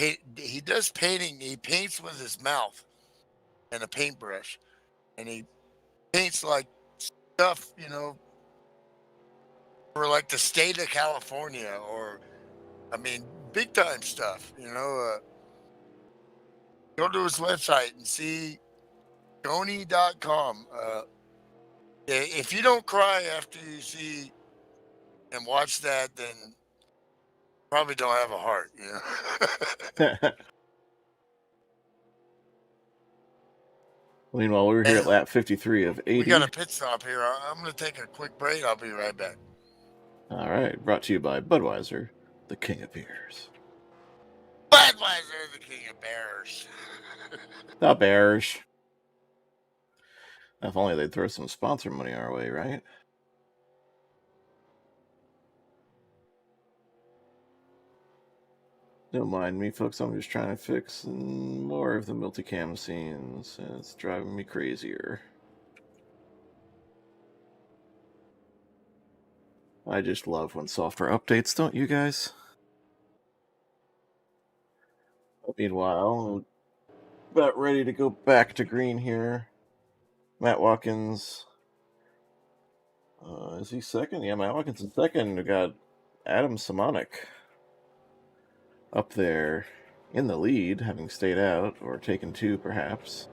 He does painting. He paints with his mouth and a paintbrush, and he paints like stuff, for like the state of California, or big time stuff. Go to his website and see Scony.com. If you don't cry after you see and watch that, then probably don't have a heart, Meanwhile, we're here at lap 53 of 80. We got a pit stop here. I'm going to take a quick break. I'll be right back. All right, brought to you by Budweiser, the king of beers. Budweiser, the king of bears. The Bears. If only they'd throw some sponsor money our way, right? Don't mind me, folks. I'm just trying to fix more of the multicam scenes, and it's driving me crazier. I just love when software updates, don't you guys? Meanwhile, about ready to go back to green here. Matt Watkins. Is he second? Yeah, Matt Watkins is second. We got Adam Simonik up there in the lead, having stayed out, or taken 2 perhaps.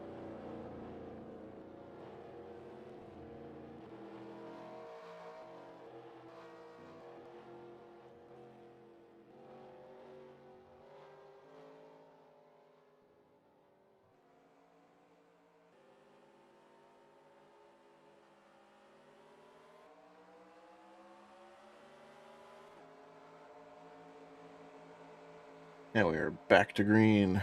Now we are back to green.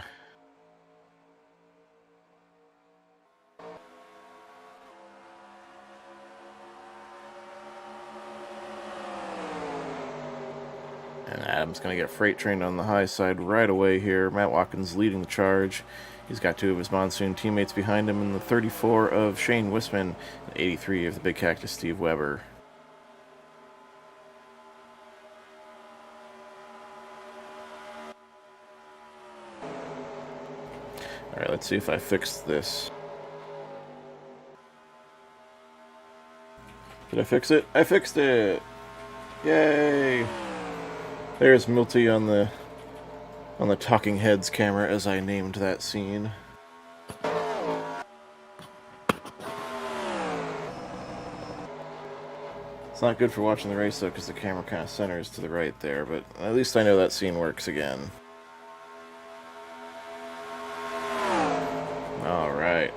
And Adam's going to get freight trained on the high side right away here. Matt Watkins leading the charge. He's got 2 of his Monsoon teammates behind him in the 34 of Shane Wisman and 83 of the Big Cactus Steve Weber. Alright, let's see if I fixed this. Did I fix it? I fixed it! Yay! There's Milty on the on the Talking Heads camera, as I named that scene. It's not good for watching the race, though, because the camera kind of centers to the right there, but at least I know that scene works again. Alright.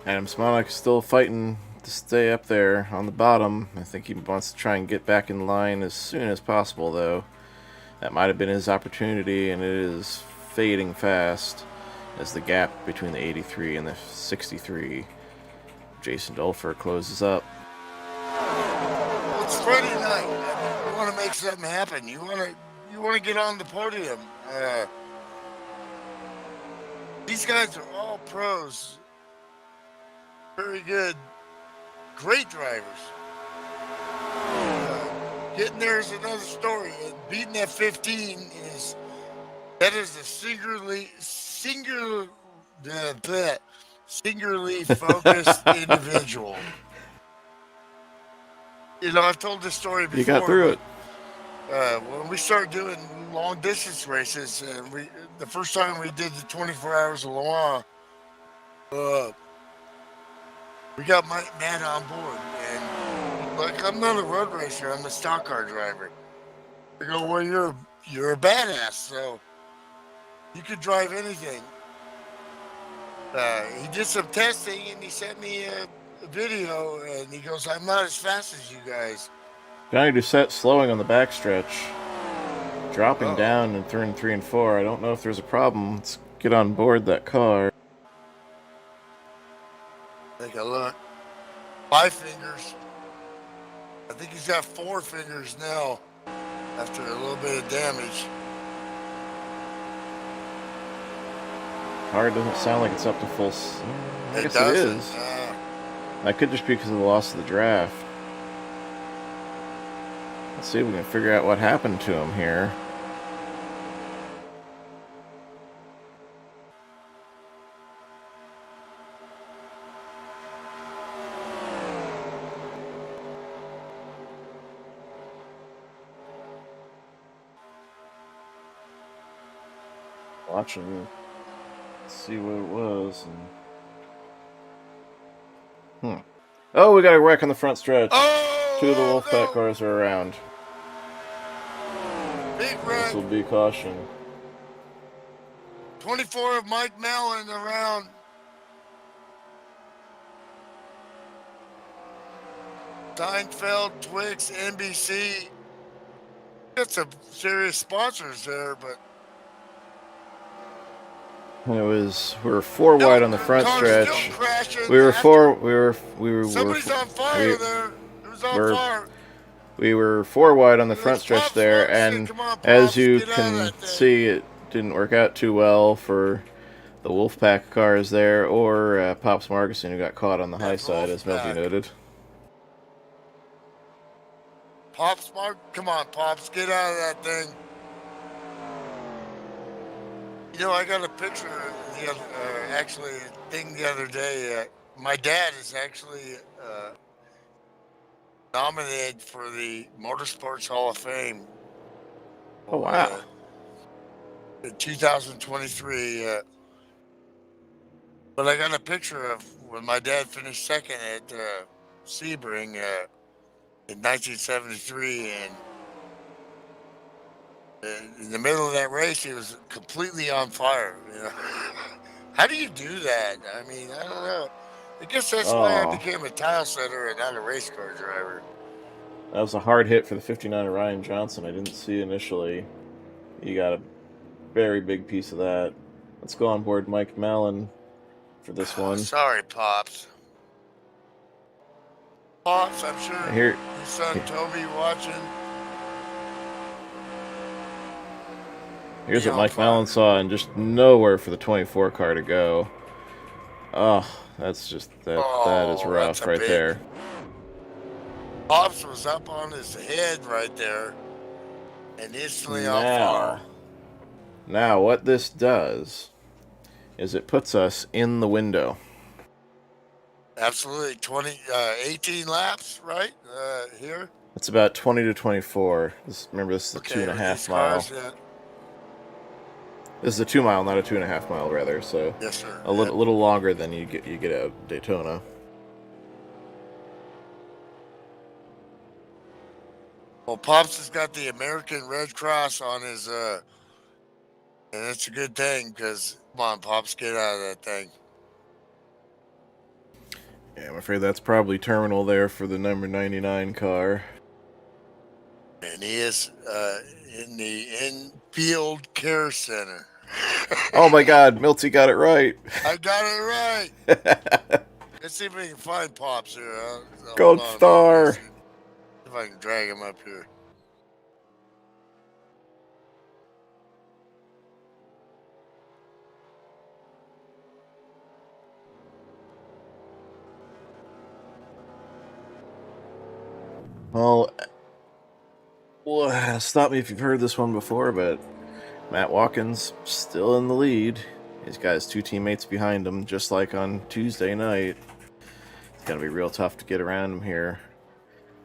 Adam Smolik is still fighting to stay up there on the bottom. I think he wants to try and get back in line as soon as possible, though. That might have been his opportunity, and it is fading fast as the gap between the 83 and the 63. Jason Dolfer closes up. It's Friday night. You want to make something happen. You want to get on the podium. These guys are all pros. Very good. Great drivers. Getting there is another story. And beating that 15 is a singularly focused individual. You know, I've told this story before. You got through it. When we started doing long distance races, the first time we did the 24 Hours of Le Mans, we got Matt on board, and like, I'm not a road racer, I'm a stock car driver. I go, well, you're a badass, so you could drive anything. He did some testing, and he sent me a video, and he goes, I'm not as fast as you guys. Johnny Doucette slowing on the backstretch, dropping down in turn 3 and 4. I don't know if there's a problem. Let's get on board that car. Take a look. 5 fingers. I think he's got 4 fingers now after a little bit of damage. Car doesn't sound like it's up to full. I guess it is. That could just be because of the loss of the draft. Let's see if we can figure out what happened to him here. Watching, see what it was. Oh, we got a wreck on the front stretch. Oh, 2 of the Wolfpack cars are around. Big wreck. This will be caution. 24 of Mike Mallon around. Steinfeld, Twix, NBC. Got some serious sponsors there, but We were 4 wide on the front Car's stretch. still crashing. We were Somebody's on fire there. Who's on fire? We were 4 wide on the front stretch there, and Come on, as Pops, you get out of can that thing. see, it didn't work out too well for the Wolfpack cars there, or Pops Marguson, who got caught on the high side, as Melty Wolfpack. noted. Pops, Mark, come on, Pops, get out of that thing. You know, I got a picture the other day. My dad is actually nominated for the Motorsports Hall of Fame. Oh, wow. In 2023. But I got a picture of when my dad finished second at Sebring in 1973, and in the middle of that race, he was completely on fire. You know? How do you do that? I mean, I don't know. I guess that's why I became a tile setter and not a race car driver. That was a hard hit for the 59 of Ryan Johnson. I didn't see initially. He got a very big piece of that. Let's go on board Mike Mallon for this one. Sorry, Pops. Pops, I'm sure your son Toby watching. Here's what Mike Mallon saw, and just nowhere for the 24 car to go. Oh, that's just that is rough right there. Pops was up on his head right there, and instantly on fire. Now, what this does is it puts us in the window. Absolutely, 18 laps, right here. It's about 20 to 24. Remember, this is a Okay, 2.5 these mile. cars, yeah. This is a 2 mile, not a 2.5 mile, rather. So Yes, sir. a little longer than you get at Daytona. Well, Pops has got the American Red Cross on his, and it's a good thing because, come on, Pops, get out of that thing. Yeah, I'm afraid that's probably terminal there for the number 99 car. And he is in the infield care center. Oh my God, Milty got it right. I got it right. Let's see if we can find Pops here. Hold Gold on a minute. star. Let's see if I can drag him up here. Well, stop me if you've heard this one before, but Matt Watkins still in the lead. He's got his 2 teammates behind him, just like on Tuesday night. It's going to be real tough to get around him here.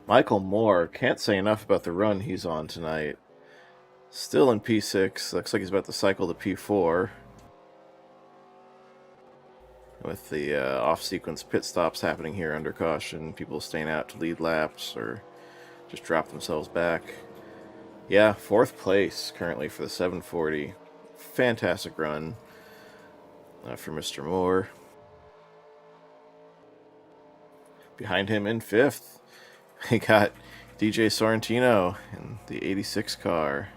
Michael Moore, can't say enough about the run he's on tonight. Still in P6. Looks like he's about to cycle to P4. With the off-sequence pit stops happening here under caution. People staying out to lead laps or just drop themselves back. Yeah, 4th place currently for the 740. Fantastic run for Mr. Moore. Behind him in 5th, we got DJ Sorrentino in the 86 car.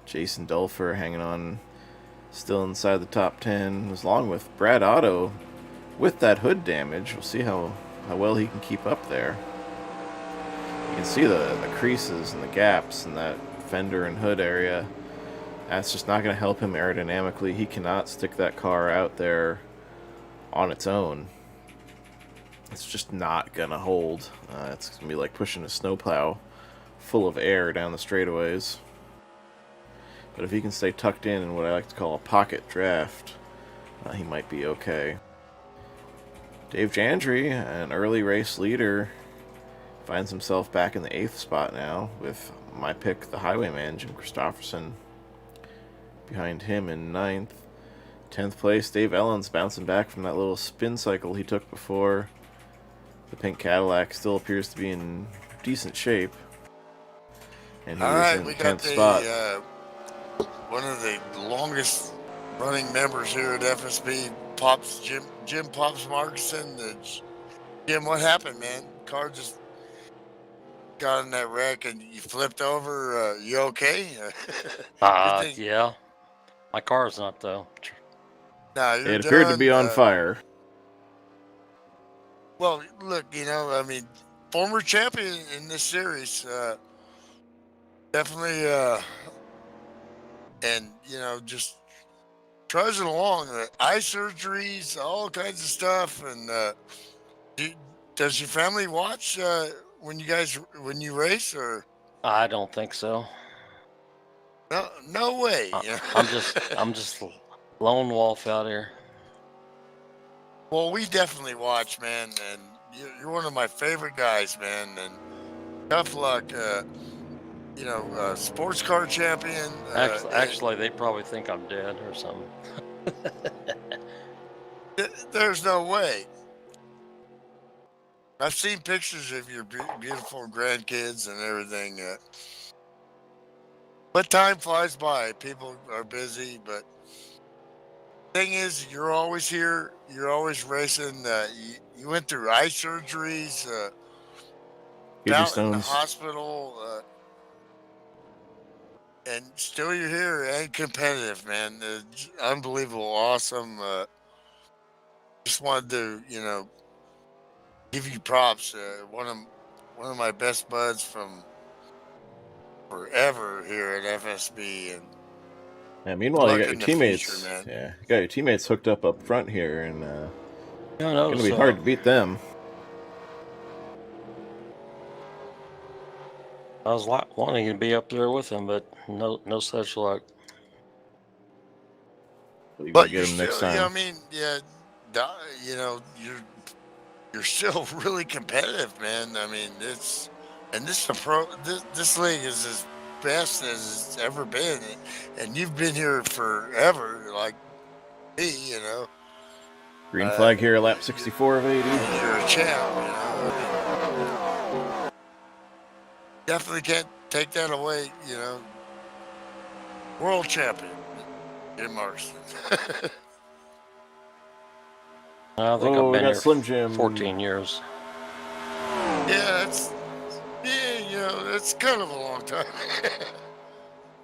Jason Dulfer hanging on, still inside the top 10, along with Brad Otto with that hood damage. We'll see how well he can keep up there. You can see the creases and the gaps in that fender and hood area. That's just not going to help him aerodynamically. He cannot stick that car out there on its own. It's just not going to hold. It's going to be like pushing a snowplow full of air down the straightaways. But if he can stay tucked in what I like to call a pocket draft, he might be okay. Dave Jandry, an early race leader, finds himself back in the 8th spot now with my pick, the Highwayman, Jim Christopherson, behind him in 9th. 10th place, Dave Ellens bouncing back from that little spin cycle he took before. The pink Cadillac still appears to be in decent shape. And he was in we 10th got spot. One of the longest running members here at FSB, Pops Jim Pops Markson. Jim, what happened, man? Car just got in that wreck and you flipped over. You okay? Yeah. My car's not, though. No, you're It appeared to done. be on fire. Well, look, I mean, former champion in this series. Definitely, and, just trudging along. Eye surgeries, all kinds of stuff. And does your family watch when you race, or? I don't think so. No way. I'm just lone wolf out here. Well, we definitely watch, man, and you're one of my favorite guys, man. And tough luck, sports car champion. Actually, they probably think I'm dead or something. There's no way. I've seen pictures of your beautiful grandkids and everything. But time flies by. People are busy, but thing is, you're always here. You're always racing. You went through eye surgeries, out in the hospital, and still you're here and competitive, man. Unbelievable, awesome. Just wanted to, give you props. One of my best buds from forever here at FSB, and meanwhile, you got your teammates. You got your teammates hooked up front here, and it's going to be hard to beat them. I was wanting to be up there with them, but no such luck. You got to get them next time. I mean, yeah, your you're still really competitive, man. I mean, this this league is as best as it's ever been, and you've been here forever, like me, you know. Green flag here, lap 64 of 80. You're a champ, you know. I mean, definitely can't take that away, you know. World champion, Jim Marston. I think Oh, I've we been got here Slim Jim. 14 years. Yeah, you know, it's kind of a long time.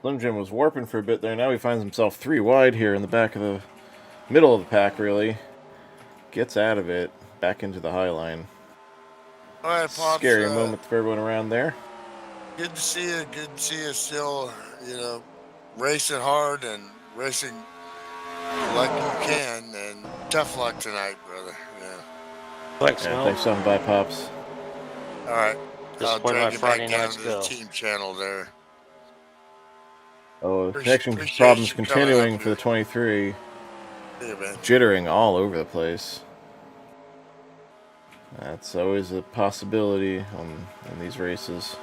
Slim Jim was warping for a bit there. Now he finds himself 3 wide here in the back of the middle of the pack, really. Gets out of it, back into the high line. All right, Pops. Scary moment for everyone around there. Good to see you. Good to see you still, you know, racing hard and racing like you can. And tough luck tonight, brother. Yeah. Thanks, Yeah, Mel. thanks so much. Bye, Pops. All right. I'll Disappoint my drag you back Friday down night's to the go. team channel there. Oh, connection Appreciate problems you coming continuing up for the here. 23. See you, man. Jittering all over the place. That's always a possibility in these races.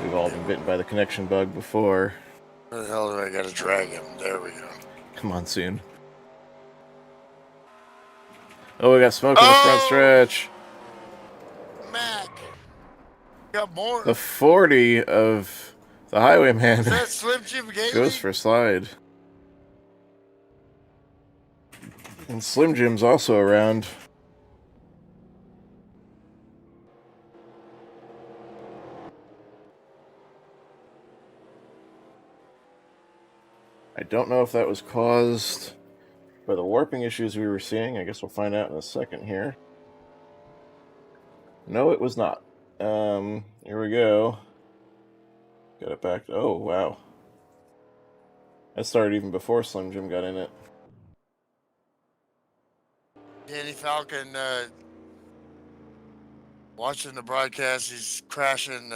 We've all been bitten by the connection bug before. Where the hell do I got to drag him? There we go. Come on, soon. Oh, we got smoke in the front stretch. Mac. Got more. The 40 of the Highwayman Is that Slim Jim Gailey? goes for a slide. And Slim Jim's also around. I don't know if that was caused by the warping issues we were seeing. I guess we'll find out in a second here. No, it was not. Here we go. Got it back. Oh, wow. That started even before Slim Jim got in it. Danny Falcon watching the broadcast. He's crashing,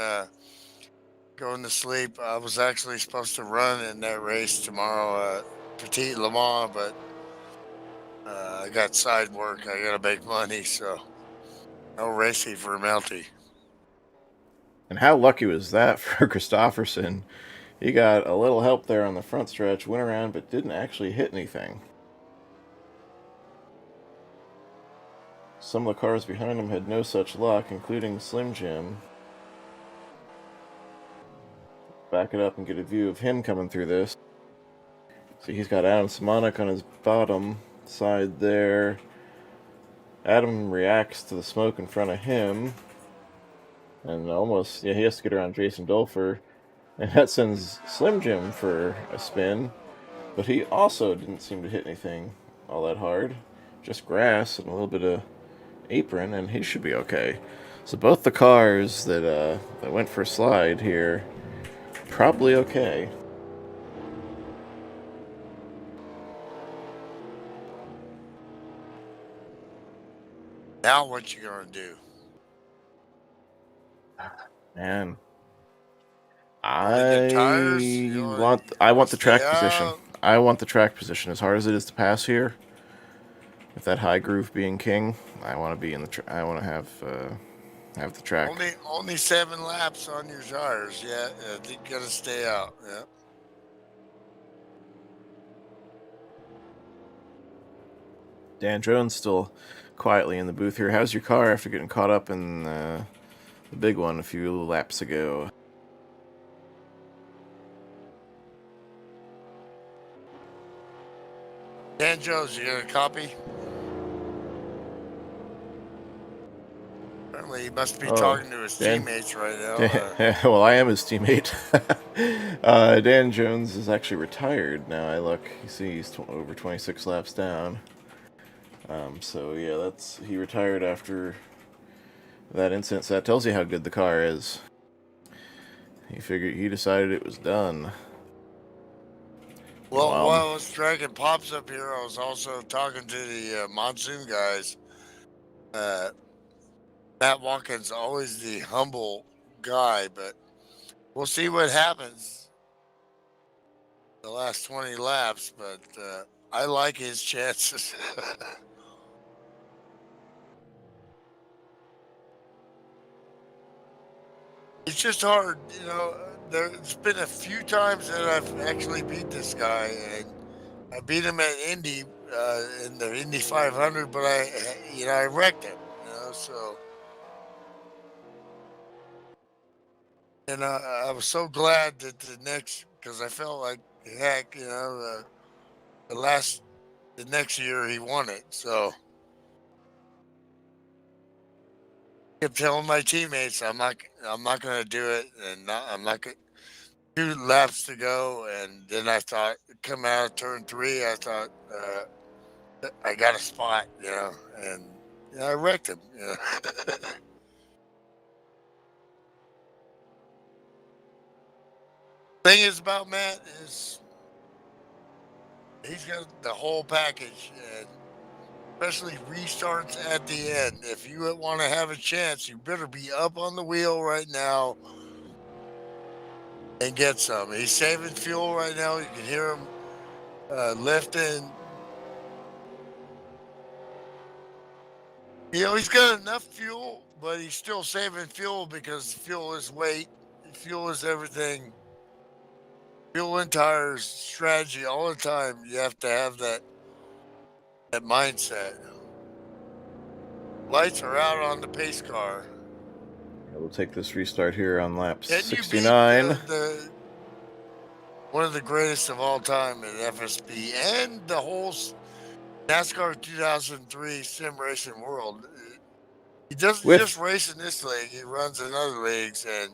going to sleep. I was actually supposed to run in that race tomorrow at Petit Le Mans, but I got side work. I got to make money, so no racing for Melty. And how lucky was that for Christopherson? He got a little help there on the front stretch, went around, but didn't actually hit anything. Some of the cars behind him had no such luck, including Slim Jim. Back it up and get a view of him coming through this. So he's got Adam Simonik on his bottom side there. Adam reacts to the smoke in front of him. And almost, yeah, he has to get around Jason Dolfer. And that sends Slim Jim for a spin. But he also didn't seem to hit anything all that hard. Just grass and a little bit of apron, and he should be okay. So both the cars that went for a slide here, probably okay. Now what you gonna do? Man, Get tires? I want the track stay position. out? I want the track position. As hard as it is to pass here, with that high groove being king, I want to be in the. I want to have the track. Only 7 laps on your tires. Yeah, you gotta stay out. Yeah. Dan Jones still quietly in the booth here. How's your car after getting caught up in the big one a few laps ago? Dan Jones, you got a copy? Apparently, he must be talking to his teammates right now. Well, I am his teammate. Dan Jones is actually retired now. I look. You see, he's over 26 laps down. So yeah, he retired after that incident. So that tells you how good the car is. He decided it was done. Well, while I was dragging Pops up here, I was also talking to the Monsoon guys. Matt Watkins, always the humble guy, but we'll see what happens the last 20 laps, but I like his chances. It's just hard, you know. There's been a few times that I've actually beat this guy, and I beat him at Indy in the Indy 500, but I wrecked him, you know. So, and I was so glad that because I felt like heck, you know, the next year he won it. So, I kept telling my teammates, I'm not going to do it, and I'm not going. 2 laps to go, and then I thought, coming out of turn 3, I thought I got a spot, you know, and I wrecked him. You know? Thing is about Matt is he's got the whole package, and especially restarts at the end. If you want to have a chance, you better be up on the wheel right now and get some. He's saving fuel right now. You can hear him lifting. You know, he's got enough fuel, but he's still saving fuel because fuel is weight. Fuel is everything. Fuel and tires, strategy all the time. You have to have that mindset. Lights are out on the pace car. Yeah, we'll take this restart here on lap Can 69. you beat one of the greatest of all time in FSP and the whole NASCAR 2003 sim racing world? He doesn't just race in this league; he runs in other leagues, and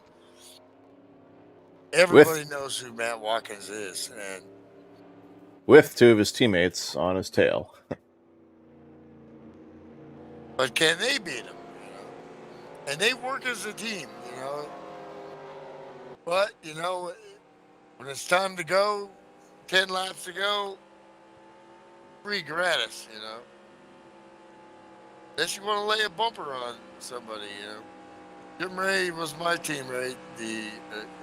everybody knows who Matt Watkins is. And with 2 of his teammates on his tail. But can they beat him? You know? And they work as a team, you know. But, you know, when it's time to go, 10 laps to go, free gratis, you know. Unless you want to lay a bumper on somebody, you know. Jim Ray was my teammate, the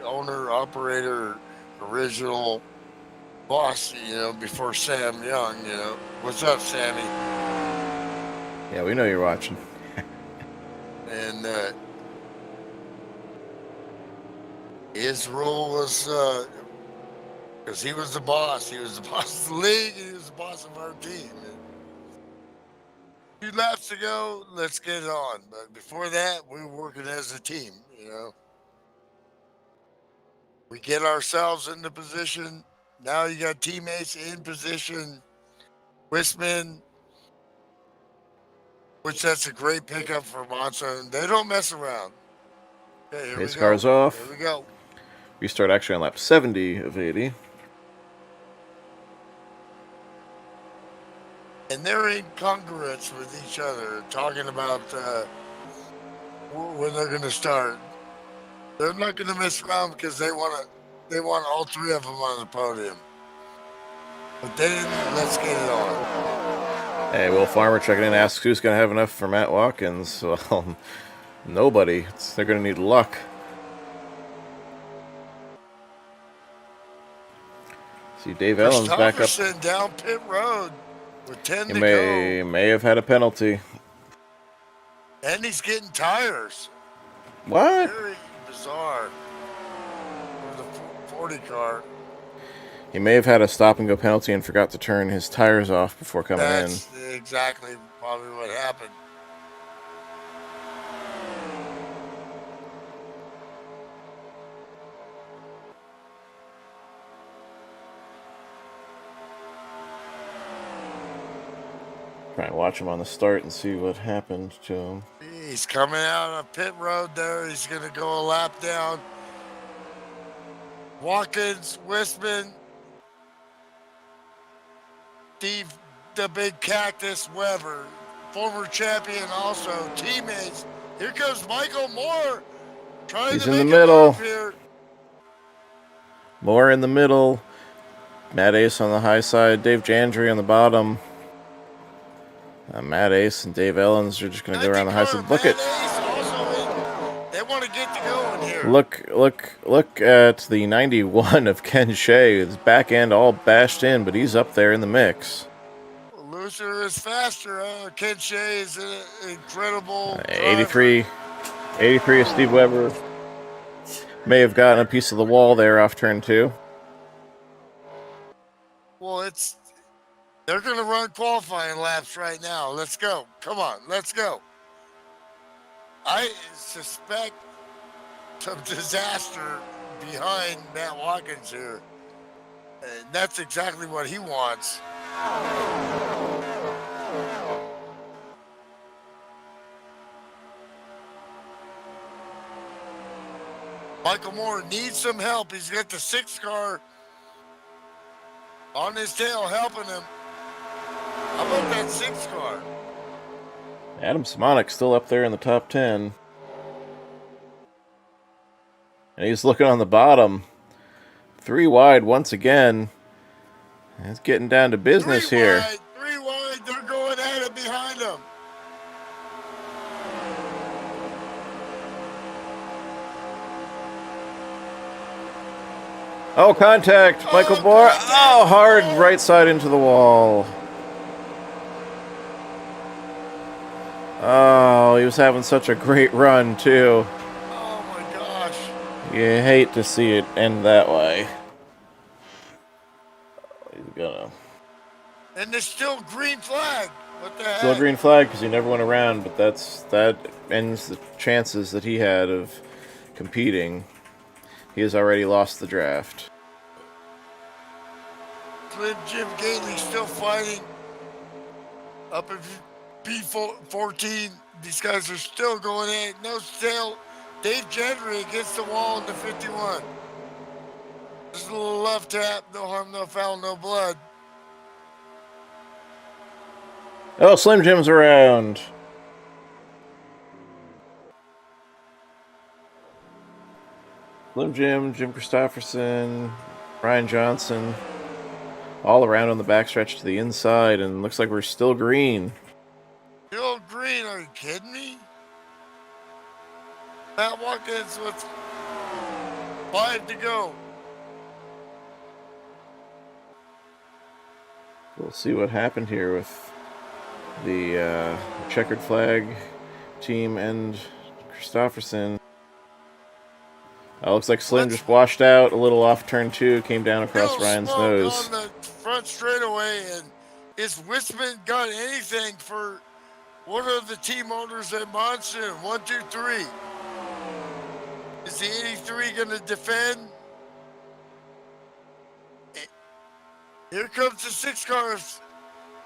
owner, operator, original boss, you know, before Sam Young, you know. What's up, Sammy? Yeah, we know you're watching. And his role was because he was the boss. He was the boss of the league. And he was the boss of our team. And 2 laps to go. Let's get it on. But before that, we were working as a team. You know, we get ourselves into position. Now you got teammates in position. Wisman, which that's a great pickup for Monza. And they don't mess around. Okay, Pace car's off. Here we go. Restart actually on lap 70 of 80. And they're in congruence with each other, talking about when they're going to start. They're not going to mess around because they want all 3 of them on the podium. But then let's get it on. Hey, Will Farmer checking in, asks who's going to have enough for Matt Watkins. Well, nobody. They're going to need luck. See, Dave Ellens back up. Down pit road with 10 he to go. May have had a penalty. And he's getting tires. What? Very bizarre for the 40 car. He may have had a stop-and-go penalty and forgot to turn his tires off before coming in. That's exactly probably what happened. Try and watch him on the start and see what happened to him. He's coming out on pit road there. He's going to go a lap down. Watkins, Wisman, Steve, the big cactus, Weber, former champion also, teammates. Here comes Michael Moore. He's in the middle. Moore in the middle. Matt Ace on the high side. Dave Jandry on the bottom. Matt Ace and Dave Ellens are just going to go around the high side. Look at. They want to get to going here. Look at the 91 of Ken Shea. His back end all bashed in, but he's up there in the mix. Looser is faster. Ken Shea is an incredible 83 is Steve Weber. May have gotten a piece of the wall there off turn 2. Well, they're going to run qualifying laps right now. Let's go. Come on, let's go. I suspect some disaster behind Matt Watkins here. And that's exactly what he wants. Michael Moore needs some help. He's got the 6th car on his tail helping him. How about that 6th car? Adam Simonik still up there in the top 10. And he's looking on the bottom. 3 wide once again. It's getting down to business here. 3 wide. They're going at it behind him. Oh, contact. Michael Moore. Oh, hard right side into the wall. Oh, he was having such a great run, too. Oh, my gosh. You hate to see it end that way. He's gonna... And there's still green flag. What the heck? Still green flag because he never went around, but that ends the chances that he had of competing. He has already lost the draft. Slim Jim Gately still fighting up in B14. These guys are still going in. No still. Dave Gentry against the wall in the 51. Just a little left tap. No harm, no foul, no blood. Oh, Slim Jim's around. Slim Jim, Jim Christopherson, Brian Johnson, all around on the backstretch to the inside, and looks like we're still green. Still green? Are you kidding me? Matt Watkins with 5 to go. We'll see what happened here with the checkered flag team and Christopherson. Looks like Slim just washed out a little off turn 2, came down across Ryan's nose. On the front straightaway, and is Wisman got anything for one of the team owners at Monson? 1, 2, 3. Is the 83 going to defend? Here comes the 6 cars.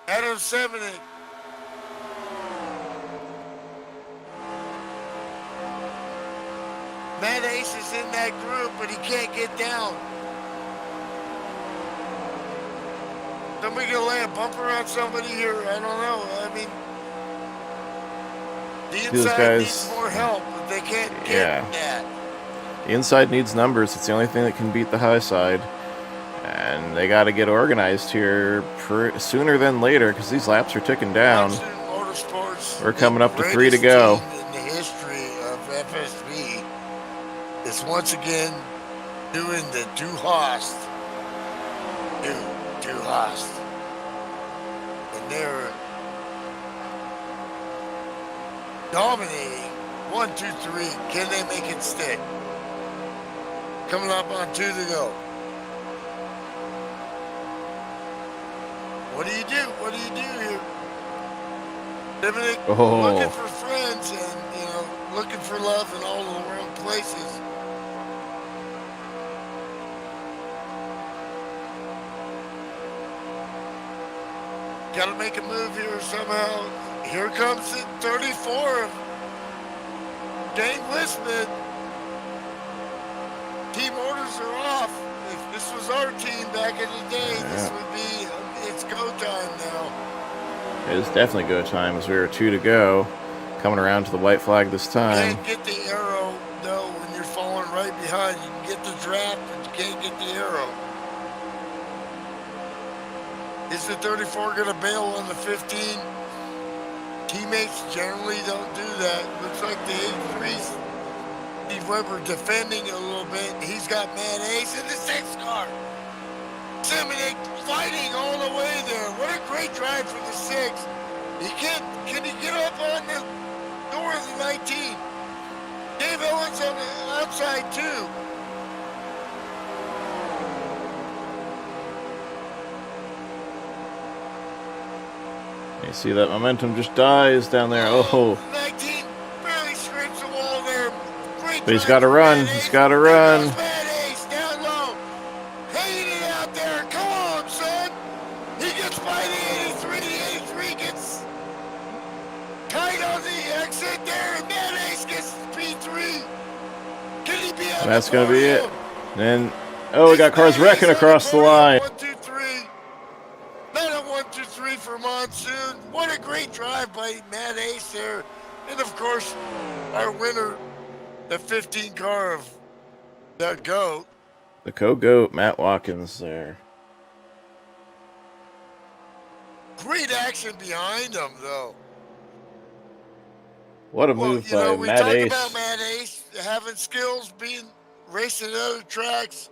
Adam Semenik. Matt Ace is in that group, but he can't get down. Somebody gonna lay a bumper on somebody here? I don't know. I mean, the inside needs more help, but they can't get that. The inside needs numbers. It's the only thing that can beat the high side. And they got to get organized here sooner than later because these laps are ticking down. We're coming up to 3 to go. In the history of FSB, is once again doing the Du Hast. Du Hast. And they're dominating. 1, 2, 3. Can they make it stick? Coming up on 2 to go. What do you do? What do you do here? Dominic looking for friends and, looking for love in all the wrong places. Got to make a move here somehow. Here comes the 34 of Dane Wisman. Team orders are off. If this was our team back in the day, this would be, it's go time now. It is definitely go time as we were 2 to go. Coming around to the white flag this time. You can't get the arrow, though, when you're falling right behind. You can get the draft, but you can't get the arrow. Is the 34 going to bail on the 15? Teammates generally don't do that. Looks like the 83's Steve Weber defending a little bit. He's got Matt Ace in the 6 car. Semenik fighting all the way there. What a great drive for the 6. Can he get up on the door of the 19? Dave Owens on the outside too. You see that momentum just dies down there. Oh, 19 barely scrapes the wall there. Great but he's drive got to from run. Matt He's Ace. got to There run. goes Matt Ace down low. Hanging it out there. Come on, son. He gets by the 83. The 83 gets tight on the exit there. And Matt Ace gets P3. Can he be on And that's the going to be it. podium? And we got cars wrecking across the line. 1, 2, 3. Not a 1, 2, 3 for Monsoon. What a great drive by Matt Ace there. And of course, our winner, the 15 car of the GOAT. The co-goat, Matt Watkins there. Great action behind him, though. What a move by we Matt talked Ace. about Matt Ace having skills, racing at other tracks.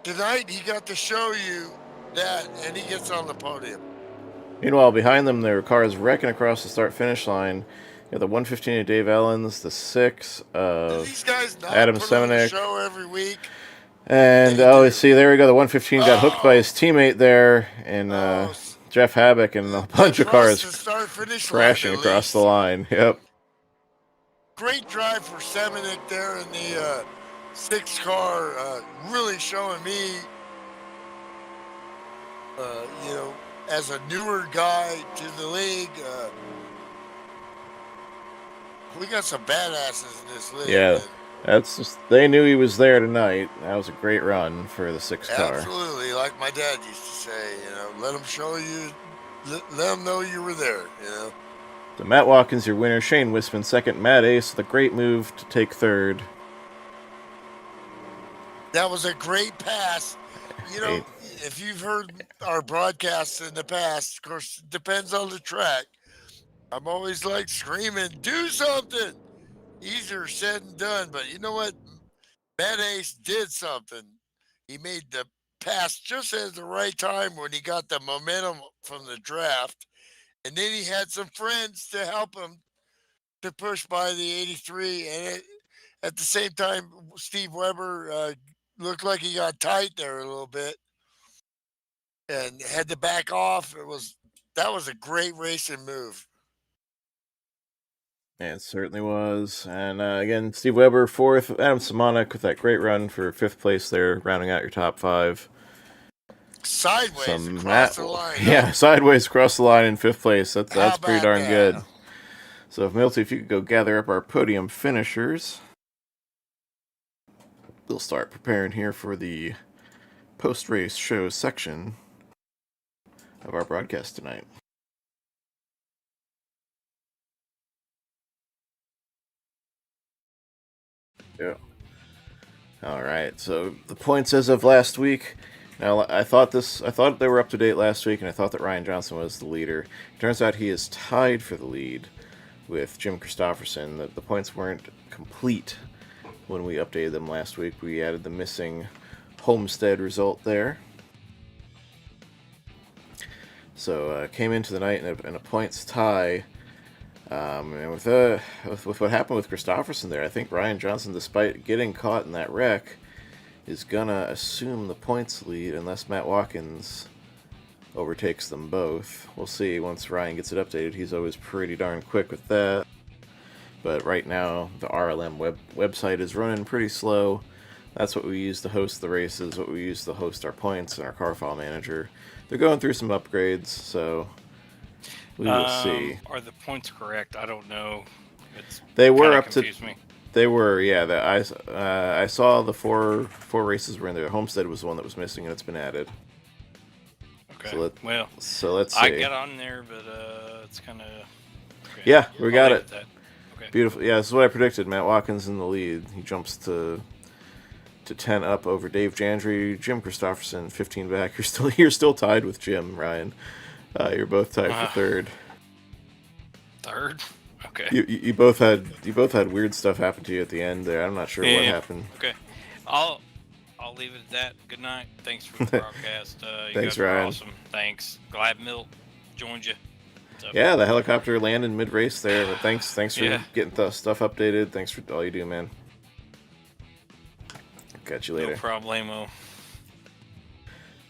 Tonight, he got to show you that, and he gets on the podium. Meanwhile, behind them, there were cars wrecking across the start-finish line. You got the 115 of Dave Ellens, the 6 of These guys not Adam put on the Semenek. show every week. And, see, there we go. The 115 got hooked by his teammate there, and Jeff Habak, and a bunch of cars crashing across the line. Yep. Great drive for Semenek there in the 6 car, really showing me, as a newer guy to the league, we got some badasses in this league. Yeah, man. that's just, they knew he was there tonight. That was a great run for the 6 car. Absolutely, like my dad used to say, let them show you, let them know you were there, So Matt Watkins, your winner. Shane Wisman, second. Matt Ace, the great move to take third. That was a great pass. If you've heard our broadcasts in the past, of course, it depends on the track. I'm always like screaming, do something. Easier said than done, but you know what? Matt Ace did something. He made the pass just at the right time when he got the momentum from the draft. And then he had some friends to help him to push by the 83. And at the same time, Steve Weber looked like he got tight there a little bit and had to back off. That was a great racing move. Yeah, it certainly was. And again, Steve Weber, fourth. Adam Semenek with that great run for 5th place there, rounding out your top 5. Sideways across the line. Yeah, sideways across the line in 5th place. That's pretty darn that? good. So, if Milty, if you could go gather up our podium finishers, we'll start preparing here for the post-race show section of our broadcast tonight. Yeah. All right. So the points as of last week. Now I thought they were up to date last week, and I thought that Ryan Johnson was the leader. It turns out he is tied for the lead with Jim Christopherson. The points weren't complete when we updated them last week. We added the missing Homestead result there. So came into the night in a points tie. And with what happened with Christopherson there, I think Ryan Johnson, despite getting caught in that wreck, is gonna assume the points lead unless Matt Watkins overtakes them both. We'll see once Ryan gets it updated. He's always pretty darn quick with that. But right now, the RLM website is running pretty slow. That's what we use to host the races, what we use to host our points and our car file manager. They're going through some upgrades, so we will see. Are the points correct? I don't know. They were up to. Me. They were, yeah. I saw the four races were in there. Homestead was the one that was missing, and it's been added. Okay. So let's see. I get on there, but it's kind of. Okay. Yeah, we got it. Okay. Beautiful. Yeah, this is what I predicted. Matt Watkins in the lead. He jumps to 10 up over Dave Jandry, Jim Christopherson, 15 back. You're still tied with Jim, Ryan. You're both tied for third. Third? Okay. You both had weird stuff happen to you at the end there. I'm not sure what happened. Okay. I'll leave it at that. Good night. Thanks for the broadcast. You Thanks, guys were Ryan. awesome. Thanks. Glad Milt joined you. Yeah, the helicopter landed mid-race there, but thanks for Yeah. getting the stuff updated. Thanks for all you do, man. Catch you later. No problemo.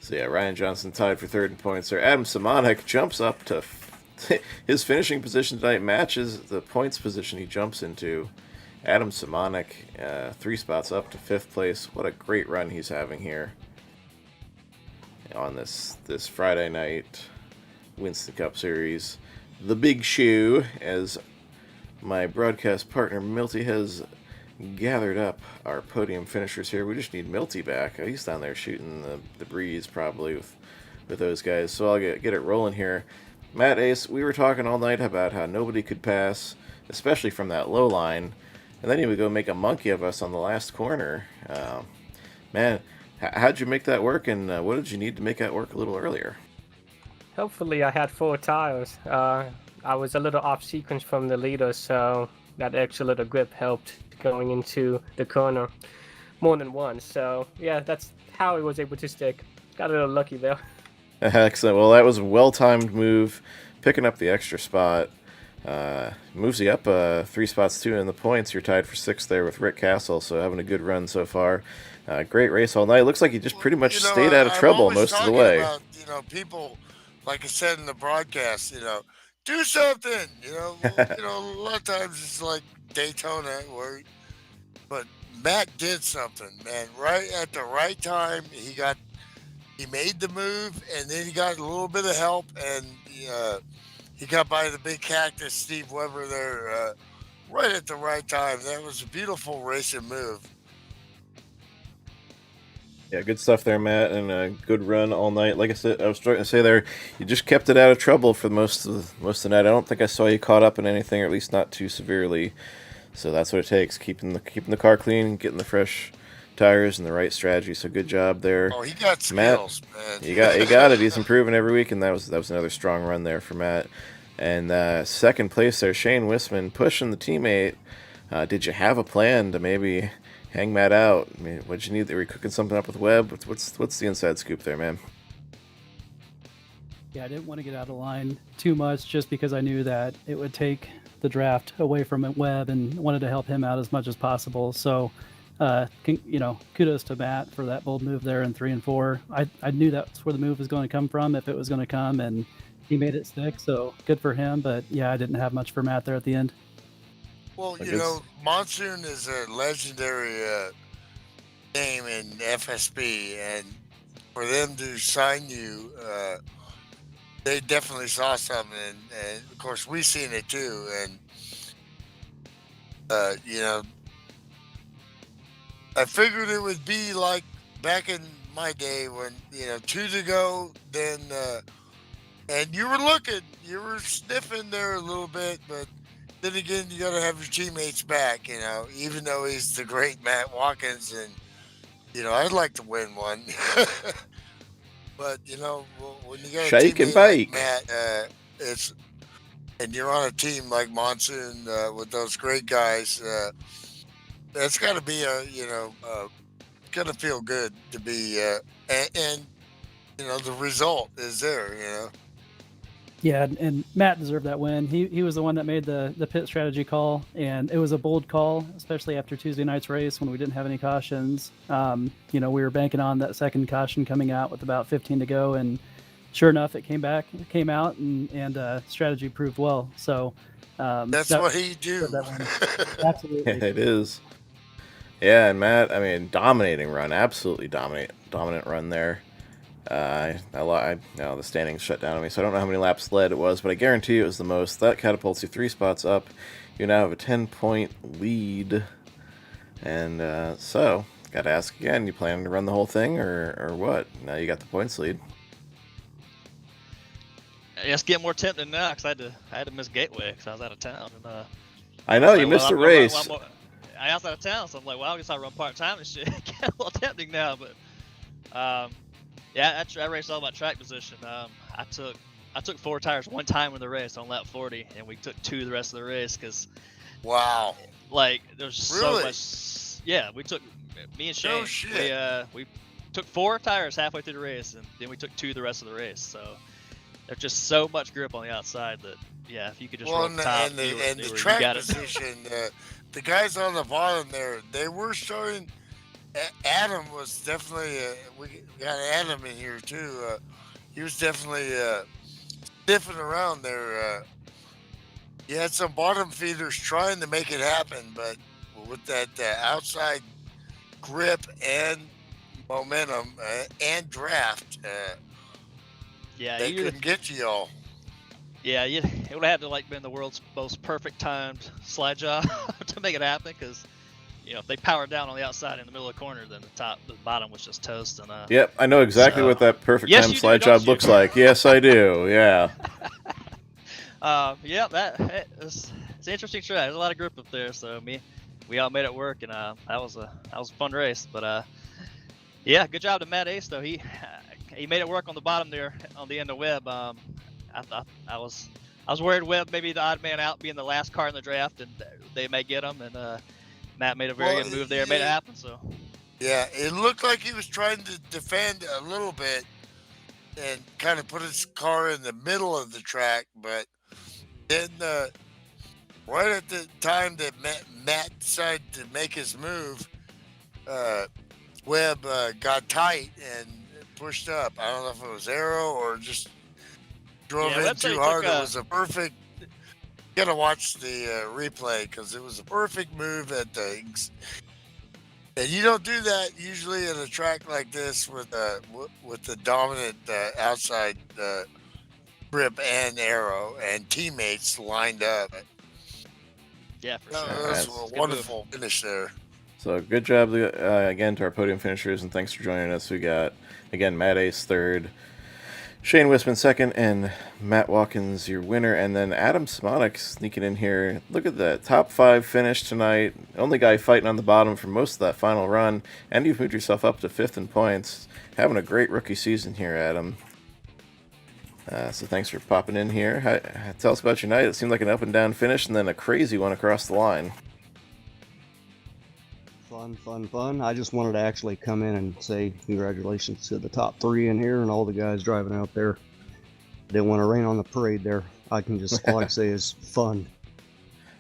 So yeah, Ryan Johnson tied for third in points there. Adam Simonek jumps up to his finishing position tonight matches the points position he jumps into. Adam Simonek, 3 spots up to 5th place. What a great run he's having here on this Friday night Winston Cup Series. The Big Shoe, as my broadcast partner Milty has gathered up our podium finishers here. We just need Milty back. He's down there shooting the breeze probably with those guys. So I'll get it rolling here. Matt Ace, we were talking all night about how nobody could pass, especially from that low line. And then he would go make a monkey of us on the last corner. Man, how'd you make that work, and what did you need to make that work a little earlier? Hopefully I had 4 tires. I was a little off sequence from the leader, so that extra little grip helped going into the corner more than once. So yeah, that's how I was able to stick. Got a little lucky there. Excellent. Well, that was a well-timed move, picking up the extra spot. Moves you up 3 spots too in the points. You're tied for 6th there with Rick Castle, so having a good run so far. Great race all night. Looks like you just pretty much stayed out of trouble most of the way. About, people, like I said in the broadcast, do something. A lot of times it's like Daytona, but Matt did something, man. Right at the right time, he made the move, and then he got a little bit of help, and he got by the big cactus, Steve Weber there, right at the right time. That was a beautiful racing move. Yeah, good stuff there, Matt, and a good run all night. Like I said, I was starting to say there, you just kept it out of trouble for most of the night. I don't think I saw you caught up in anything, or at least not too severely. So that's what it takes: keeping the car clean, getting the fresh tires, and the right strategy. So good job there. Oh, he got skills, Matt, man. he got it. He's improving every week, and that was another strong run there for Matt. And second place there, Shane Wisman pushing the teammate. Did you have a plan to maybe hang Matt out? I mean, what'd you need? Were you cooking something up with Webb? What's the inside scoop there, man? Yeah, I didn't want to get out of the line too much just because I knew that it would take the draft away from Webb and wanted to help him out as much as possible. So, kudos to Matt for that bold move there in 3 and 4. I knew that's where the move was going to come from if it was going to come, and he made it stick. So good for him. But yeah, I didn't have much for Matt there at the end. Well, Monsoon is a legendary name in FSB, and for them to sign you, they definitely saw something, and of course we seen it too. And I figured it would be like back in my day when 2 to go, then and you were sniffing there a little bit, but then again, you got to have your teammates back, even though he's the great Matt Watkins, and I'd like to win one. But when you got a Shake and teammate bake, like Matt, and you're on a team like Monsoon with those great guys, that's got to be got to feel good to be, and the result is there, Yeah, and Matt deserved that win. He was the one that made the pit strategy call, and it was a bold call, especially after Tuesday night's race when we didn't have any cautions. We were banking on that second caution coming out with about 15 to go, and sure enough, it came out, and strategy proved well. So that's what he do. Absolutely, it is. Yeah, and Matt, I mean, dominating run, absolutely dominant run there. Now the standings shut down on me, so I don't know how many laps led it was, but I guarantee you it was the most. That catapults you 3 spots up. You now have a 10-point lead, and so got to ask again: you planning to run the whole thing, or what? Now you got the points lead. It's getting more tempting now because I had to miss Gateway because I was out of town, and I know you missed the race. I was out of town, so I'm like, well, I guess I'll run part-time and shit. It got a little tempting now, but yeah, I raced all my track position. I took 4 tires one time in the race on lap 40, and we took 2 the rest of the race because, wow, like there's so much. Yeah, we took me and Shane. No shit. We took 4 tires halfway through the race, and then we took 2 the rest of the race. So there's just so much grip on the outside that if you could just roll and top, the you track got it. position, the guys on the bottom there, they were starting. Adam was definitely. We got Adam in here too. He was definitely sniffing around there. You had some bottom feeders trying to make it happen, but with that outside grip and momentum and draft, they couldn't get to y'all. Yeah, it would have had to been the world's most perfect timed slide job to make it happen, because if they powered down on the outside in the middle of the corner, then the bottom was just toast. And Yep, I know exactly what that perfect time slide do, job looks like. Yes, I do. Yeah. It's an interesting track. There's a lot of grip up there, so we all made it work, and that was a fun race. But good job to Matt Ace though. He made it work on the bottom there on the end of Webb. I was worried Webb maybe the odd man out, being the last car in the draft, and they may get him. And Matt made a very good move there, made it happen. So yeah, it looked like he was trying to defend a little bit and kind of put his car in the middle of the track, but then right at the time that Matt decided to make his move, Webb got tight and pushed up. I don't know if it was aero or just drove in too hard. It was a perfect. You gotta watch the replay, because it was a perfect move at the. And you don't do that usually in a track like this with the dominant outside grip and aero and teammates lined up. Yeah, for sure. That was a wonderful finish there. So good job again to our podium finishers, and thanks for joining us. We got, again, Matt Ace third, Shane Wisman second, and Matt Watkins your winner, and then Adam Simonik sneaking in here. Look at that top 5 finish tonight. Only guy fighting on the bottom for most of that final run, and you've moved yourself up to 5th in points. Having a great rookie season here, Adam. So thanks for popping in here. Tell us about your night. It seemed like an up and down finish, and then a crazy one across the line. Fun. I just wanted to actually come in and say congratulations to the top 3 in here and all the guys driving out there. Didn't want to rain on the parade there. I can just all I can say is fun.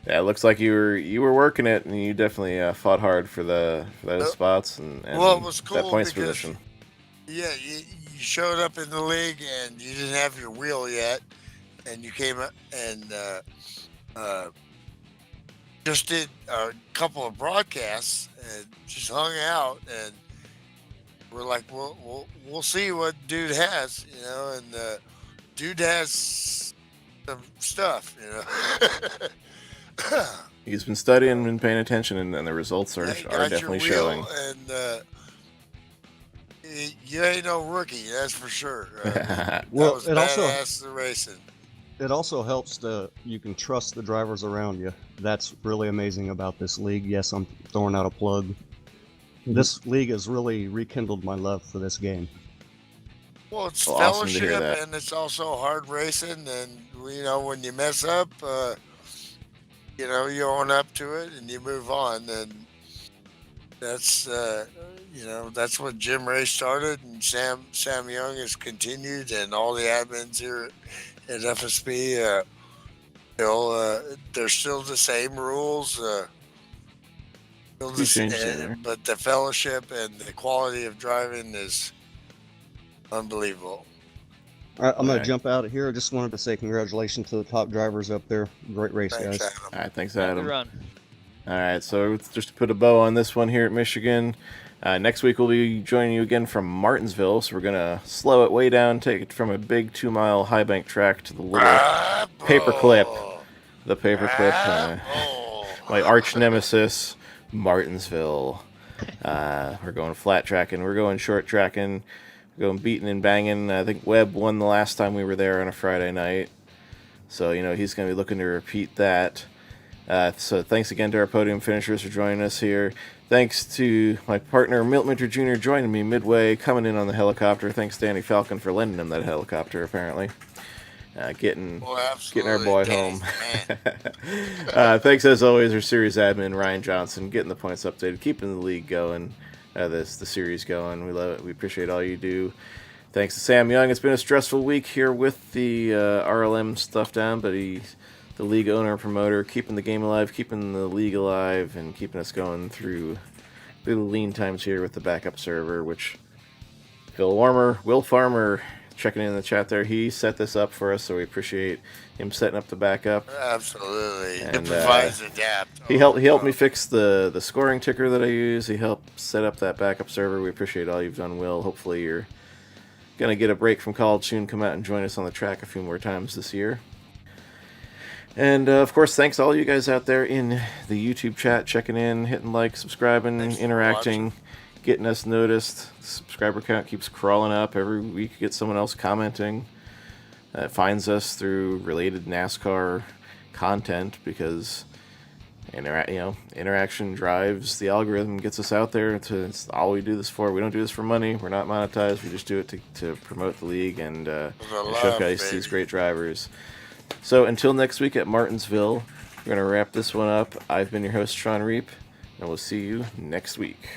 Yeah, it looks like you were working it, and you definitely fought hard for those spots and it was cool that points because, position. Yeah, you showed up in the league and you didn't have your wheel yet, and you came up and just did a couple of broadcasts and just hung out, and we're like, we'll see what dude has, and dude has some stuff, He's been studying and paying attention, and the results are definitely showing. And you ain't no rookie, that's for sure. Well, it badass racing. It also helps you can trust the drivers around you. That's really amazing about this league. Yes, I'm throwing out a plug. This league has really rekindled my love for this game. Well, it's awesome to hear fellowship, that. and it's also hard racing. And when you mess up, you own up to it and you move on. And that's that's what Jim Ray started, and Sam Young has continued, and all the admins here at FSB. They're still the same rules. But the fellowship and the quality of driving is unbelievable. All right, I'm going to jump out of here. I just wanted to say congratulations to the top drivers up there. Great race, guys. All right, thanks, Adam. Good run. All right, so just to put a bow on this one here at Michigan, next week we'll be joining you again from Martinsville, so we're going to slow it way down, take it from a big 2-mile high bank track to the little paperclip. The paperclip, my arch nemesis, Martinsville. We're going flat tracking, we're going short tracking, we're going beating and banging. I think Webb won the last time we were there on a Friday night, so he's going to be looking to repeat that. So thanks again to our podium finishers for joining us here. Thanks to my partner, Milt Minter Jr., joining me midway, coming in on the helicopter. Thanks, Danny Falcon, for lending him that helicopter, apparently. Getting our boy home. Thanks, as always, our series admin, Ryan Johnson, getting the points updated, keeping the league going, the series going. We love it. We appreciate all you do. Thanks to Sam Young. It's been a stressful week here with the RLM stuff down, but he's the league owner and promoter, keeping the game alive, keeping the league alive, and keeping us going through the lean times here with the backup server, which Will Farmer checking in the chat there. He set this up for us, so we appreciate him setting up the backup. Absolutely. And, Improvise, adapt. He helped me fix the scoring ticker that I use. He helped set up that backup server. We appreciate all you've done, Will. Hopefully you're going to get a break from college soon, come out and join us on the track a few more times this year. And, of course, thanks to all you guys out there in the YouTube chat, checking in, hitting like, subscribing, interacting, getting us noticed. The subscriber count keeps crawling up. Every week you get someone else commenting. It finds us through related NASCAR content because interaction drives the algorithm, gets us out there. It's all we do this for. We don't do this for money. We're not monetized. We just do it to promote the league and showcase these great drivers. So until next week at Martinsville, we're going to wrap this one up. I've been your host, Sean Reap, and we'll see you next week.